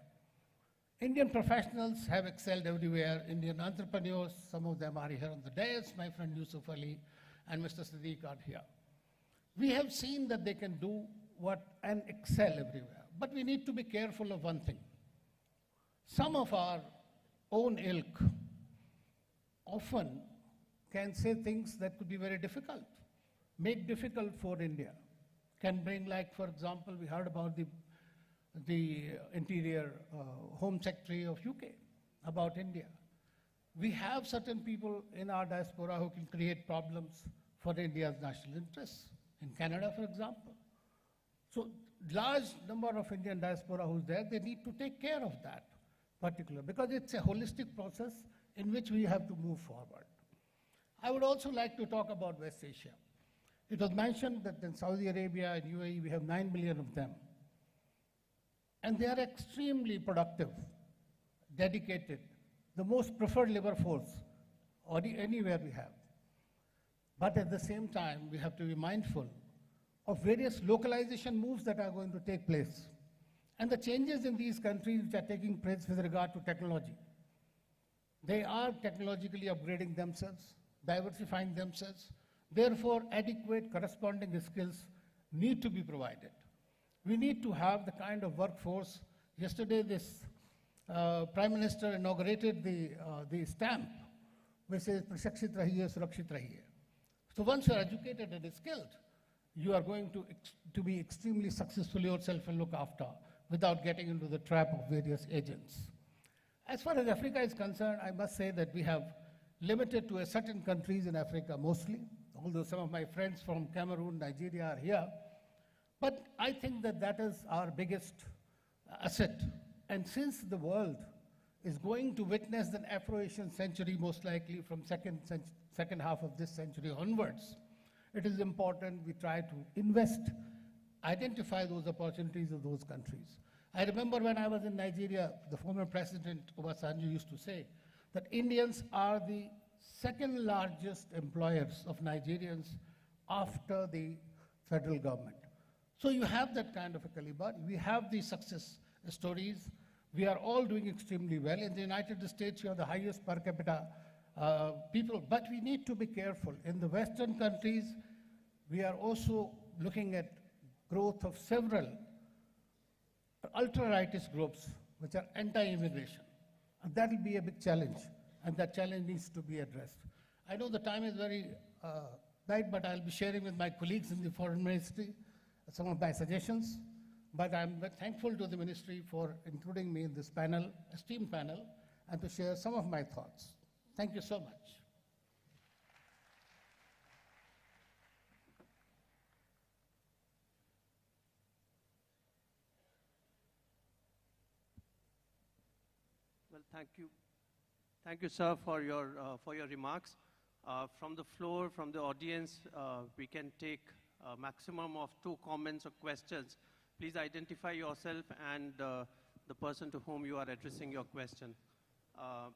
Indian professionals have excelled everywhere. Indian entrepreneurs, some of them are here on the dais. My friend Yusuf Ali and Mr. Siddiq are here. We have seen that they can do what and excel everywhere. But we need to be careful of one thing. Some of our own ilk often can say things that could be very difficult, make difficult for India. Can bring, like, for example, we heard about the Interior Home Secretary of UK about India. We have certain people in our diaspora who can create problems for India's national interests. In Canada, for example. So large number of Indian diaspora who's there, they need to take care of that particular, because it's a holistic process in which we have to move forward. I would also like to talk about West Asia. It was mentioned that in Saudi Arabia and UAE, we have 9 million of them. And they are extremely productive, dedicated, the most preferred labor force anywhere we have. But at the same time, we have to be mindful of various localization moves that are going to take place and the changes in these countries which are taking place with regard to technology. They are technologically upgrading themselves, diversifying themselves. Therefore, adequate corresponding skills need to be provided. We need to have the kind of workforce. Yesterday, this Prime Minister inaugurated the stamp which says, "Prashikshit rahiye, surakshit rahiye." So once you are educated and skilled, you are going to be extremely successful yourself and look after without getting into the trap of various agents. As far as Africa is concerned, I must say that we have limited to a certain countries in Africa mostly, although some of my friends from Cameroon, Nigeria are here. But I think that that is our biggest asset. And since the world is going to witness an Afro-Asian century, most likely from second half of this century onwards, it is important we try to invest, identify those opportunities of those countries. I remember when I was in Nigeria, the former President Obasanjo used to say that Indians are the second largest employers of Nigerians after the federal government. So you have that kind of a caliber. We have these success stories. We are all doing extremely well. In the United States, you have the highest per capita people, but we need to be careful. In the Western countries, we are also looking at growth of several ultra-rightist groups which are anti-immigration. And that will be a big challenge, and that challenge needs to be addressed. I know the time is very tight, but I'll be sharing with my colleagues in the Foreign Ministry some of my suggestions. But I'm thankful to the ministry for including me in this panel, esteemed panel, and to share some of my thoughts. Thank you so much. Well, thank you. Thank you, sir, for your remarks. From the floor, from the audience, we can take a maximum of 2 comments or questions. Please identify yourself and the person to whom you are addressing your question.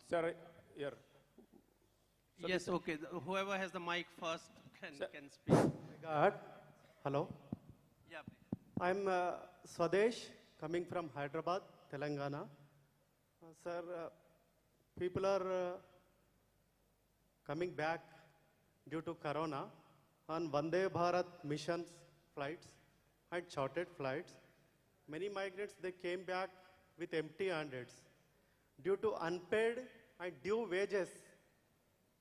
Sir, here. So yes, okay. Whoever has the mic first can speak. God. Hello. Yeah, please. I'm Swadesh, coming from Hyderabad, Telangana. Sir, people are coming back due to Corona on Vande Bharat missions flights and chartered flights. Many migrants, they came back with empty-handed. Due to unpaid and due wages,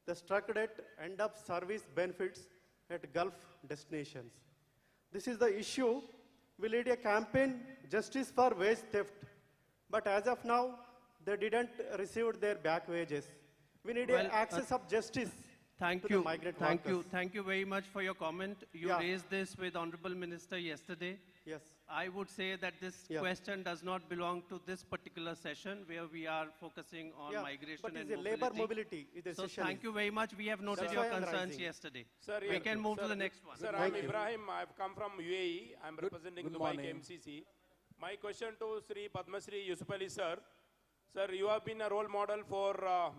they struck at end of service benefits at Gulf destinations. This is the issue we lead a campaign, Justice for Wage Theft. But as of now, they didn't receive their back wages. We need Well, access of justice Thank to you. the migrant Thank you. workers. Thank you very much for your comment. You Yeah. raised this with Honorable Minister yesterday. Yes. I would say that this Yeah. question does not belong to this particular session where we are focusing on Yeah, migration but and it's a labor mobility is the So session thank is. you very much. We have noted That's your why I'm concerns rising. yesterday. Sir, We yeah. can move to Sir, the next one. Sir, I'm Ibrahim. I've come from UAE. I'm representing good Dubai morning. KMCC. My question to Sri Padmasri Yusuf Ali, sir. Sir, you have been a role model for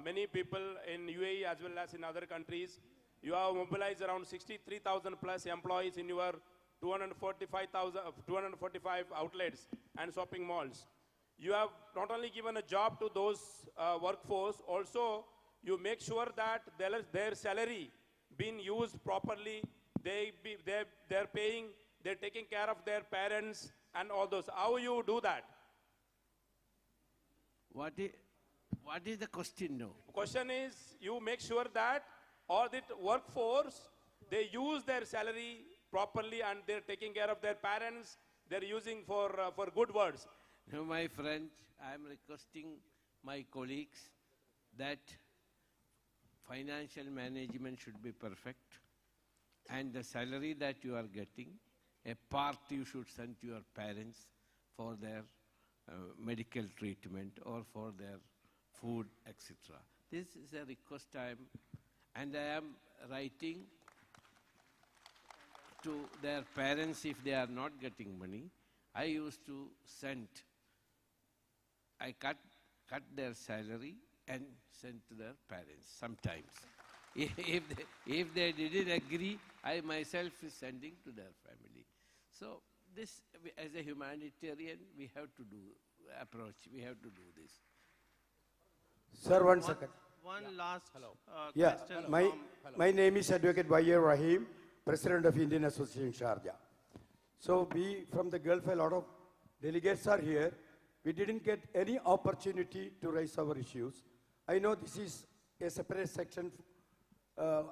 many people in UAE as well as in other countries. You have mobilized around 63,000 plus employees in your 245 outlets and shopping malls. You have not only given a job to those workforce, also you make sure that their salary being used properly, they're paying, they're taking care of their parents and all those. How you do that? What is the question now? Question is, you make sure that all the workforce, they use their salary properly and they're taking care of their parents, they're using for good words. Now, my friend, I am requesting my colleagues that financial management should be perfect, and the salary that you are getting, a part you should send to your parents for their medical treatment or for their food, etc. This is a request and I am writing to their parents if they are not getting money. I used to send, I cut their salary and send to their parents sometimes. If they didn't agree, I myself is sending to their family. So this, as a humanitarian, we have to do we have to do this. Sir, one second. One last Yeah, question. my name is Advocate Y.A. Rahim, President of Indian Association Sharjah. So we, from the Gulf, a lot of delegates are here. We didn't get any opportunity to raise our issues. I know this is a separate section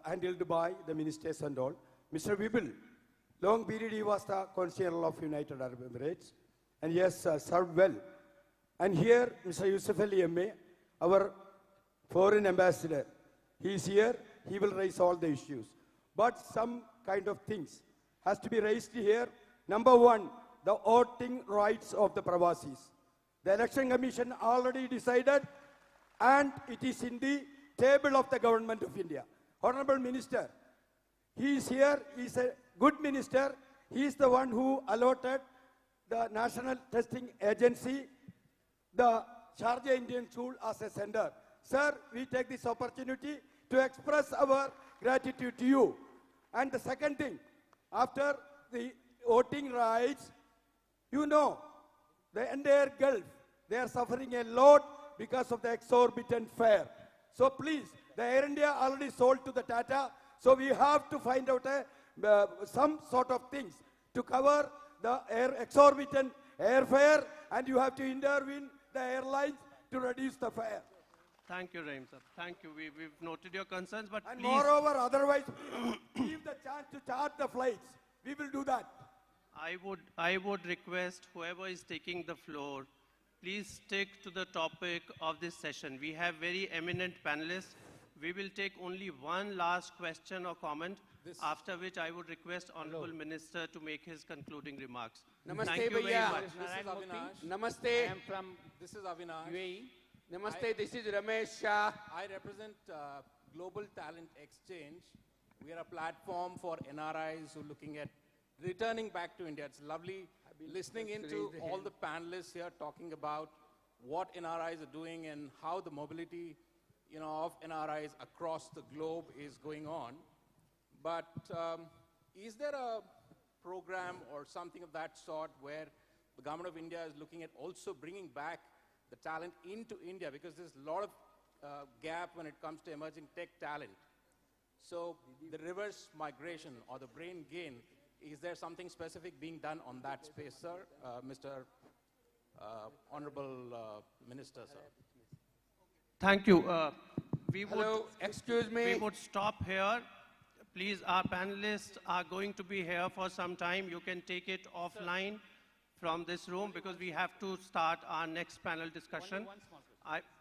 handled by the ministers and all. Mr. Wibil, long period he was the Consul of United Arab Emirates, and he has served well. And here, Mr. Yusuf Ali M.A., our foreign ambassador, he is here, he will raise all the issues. But some kind of things has to be raised here. Number one, the voting rights of the Pravasis. The Election Commission already decided, and it is in the table of the Government of India. Honorable Minister, he is here, he is a good minister. He is the one who allotted the National Testing Agency, the Sharjah Indian School as a center. Sir, we take this opportunity to express our gratitude to you. And the second thing, after the voting rights, you know, the entire Gulf, they are suffering a lot because of the exorbitant fare. So please, the Air India already sold to the Tata, so we have to find out some sort of things to cover the exorbitant airfare, and you have to intervene the airlines to reduce the fare. Thank you, Rahim sir. Thank you. We've noted your concerns, but And please. moreover, otherwise, give the chance to charge the flights. We will do that. I would request whoever is taking the floor, please stick to the topic of this session. We have very eminent panelists. We will take only one last question or comment, after which I would request Honorable Minister to make his concluding remarks. Namaste, Thank you very Bhaiya. much. This is Avinash. Namaste. I am from UAE. Namaste, this is Ramesh Shah. I represent Global Talent Exchange. We are a platform for NRIs who are looking at returning back to India. It's lovely listening into all the panelists here talking about what NRIs are doing and how the mobility of NRIs across the globe is going on. But is there a program or something of that sort where the government of India is looking at also bringing back the talent into India? Because there's a lot of gap when it comes to emerging tech talent. So the reverse migration or the brain gain, is there something specific being done on that space, sir? Mr. Honorable Minister, sir. Thank you. Hello, excuse me. We would stop here. Please, our panelists are going to be here for some time. You can take it offline. from this room because we have to start our next panel discussion.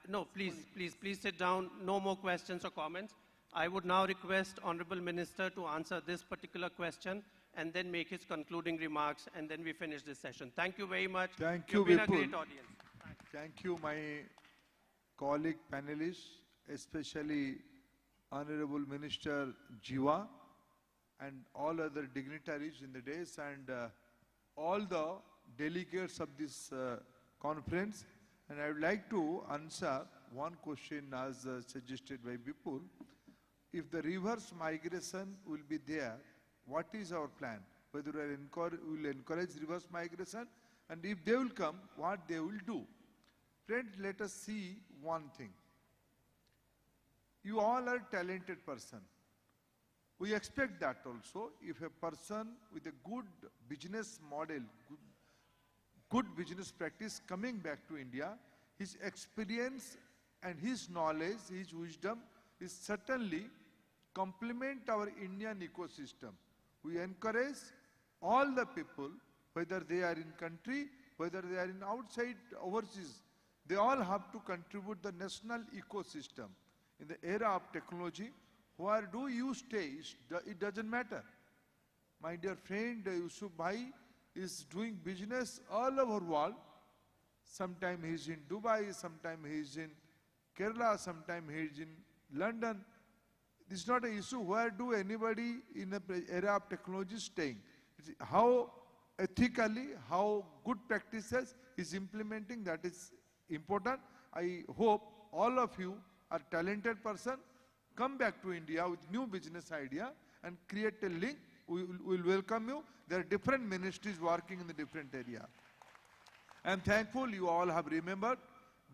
No, please sit down. No more questions or comments. I would now request Honorable Minister to answer this particular question and then make his concluding remarks, and then we finish this session. Thank you very much. Thank you, You've been a Vipul. great audience. Thank you, my colleague panelists, especially Honorable Minister Jiva and all other dignitaries in the days and all the delegates of this conference. And I would like to answer one question as suggested by Vipul. If the reverse migration will be there, what is our plan? Whether we will encourage reverse migration, and if they will come, what they will do. Friends, let us see one thing. You all are talented person. We expect that also. If a person with a good business model, good business practice coming back to India, his experience and his knowledge, his wisdom is certainly complement our Indian ecosystem. We encourage all the people, whether they are in country, whether they are in outside, overseas, they all have to contribute the national ecosystem. In the era of technology, where do you stay? It doesn't matter. My dear friend Yusuf Bhai is doing business all over the world. Sometimes he is in Dubai, sometimes he is in Kerala, sometimes he is in London. This is not an issue. Where do anybody in the era of technology staying? How ethically, how good practices is implementing, that is important. I hope all of you are talented person, come back to India with new business idea and create a link. We will welcome you. There are different ministries working in the different area. I am thankful you all have remembered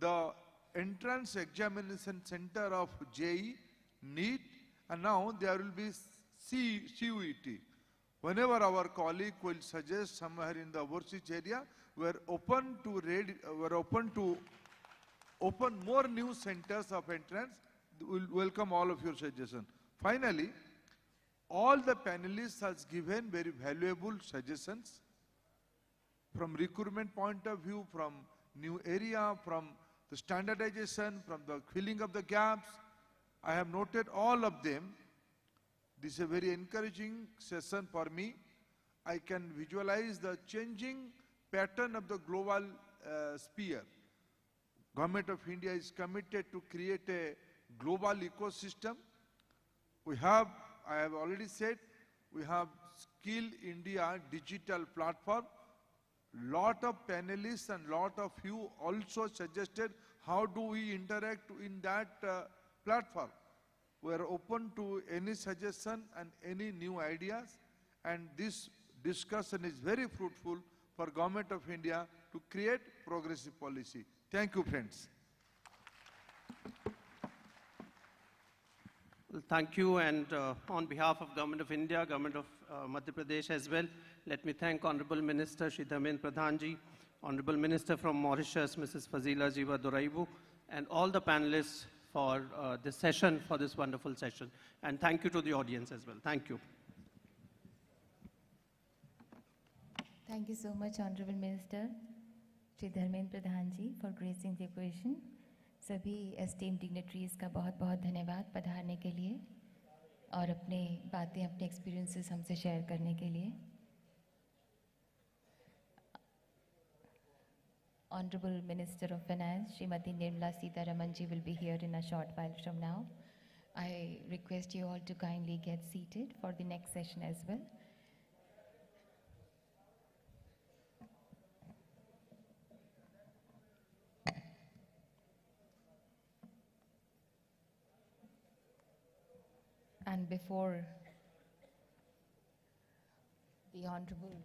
the entrance examination center of JEE, NEET, and now there will be CUET. Whenever our colleague will suggest somewhere in the overseas area, we are open to open more new centers of entrance. We will welcome all of your suggestions. Finally, all the panelists has given very valuable suggestions from recruitment point of view, from new area, from the standardization, from the filling of the gaps. I have noted all of them. This is a very encouraging session for me. I can visualize the changing pattern of the global sphere. Government of India is committed to create a global ecosystem. We have, I have already said, we have Skill India digital platform. Lot of panelists and lot of you also suggested how do we interact in that platform. We are open to any suggestion and any new ideas, and this discussion is very fruitful for Government of India to create progressive policy. Thank you, friends. Well, thank you, and on behalf of Government of India, Government of Madhya Pradesh as well, let me thank Honorable Minister Shri Dharmendra Pradhan Ji, Honorable Minister from Mauritius, Mrs. Fazila Jiva Doraibu, and all the panelists for this session, for this wonderful session. And thank you to the audience as well. Thank you. Thank you so much, Honorable Minister Shri Dharmendra Pradhan Ji, for gracing the occasion. सभी esteemed dignitaries का बहुत-बहुत धन्यवाद पधारने के लिए और अपने बातें, अपने experiences हमसे share करने के लिए. Honorable Minister of Finance, Srimati Nirmala Sitharaman ji will be here in a short while from now. I request you all to kindly get seated for the next session as well. And before the Honorable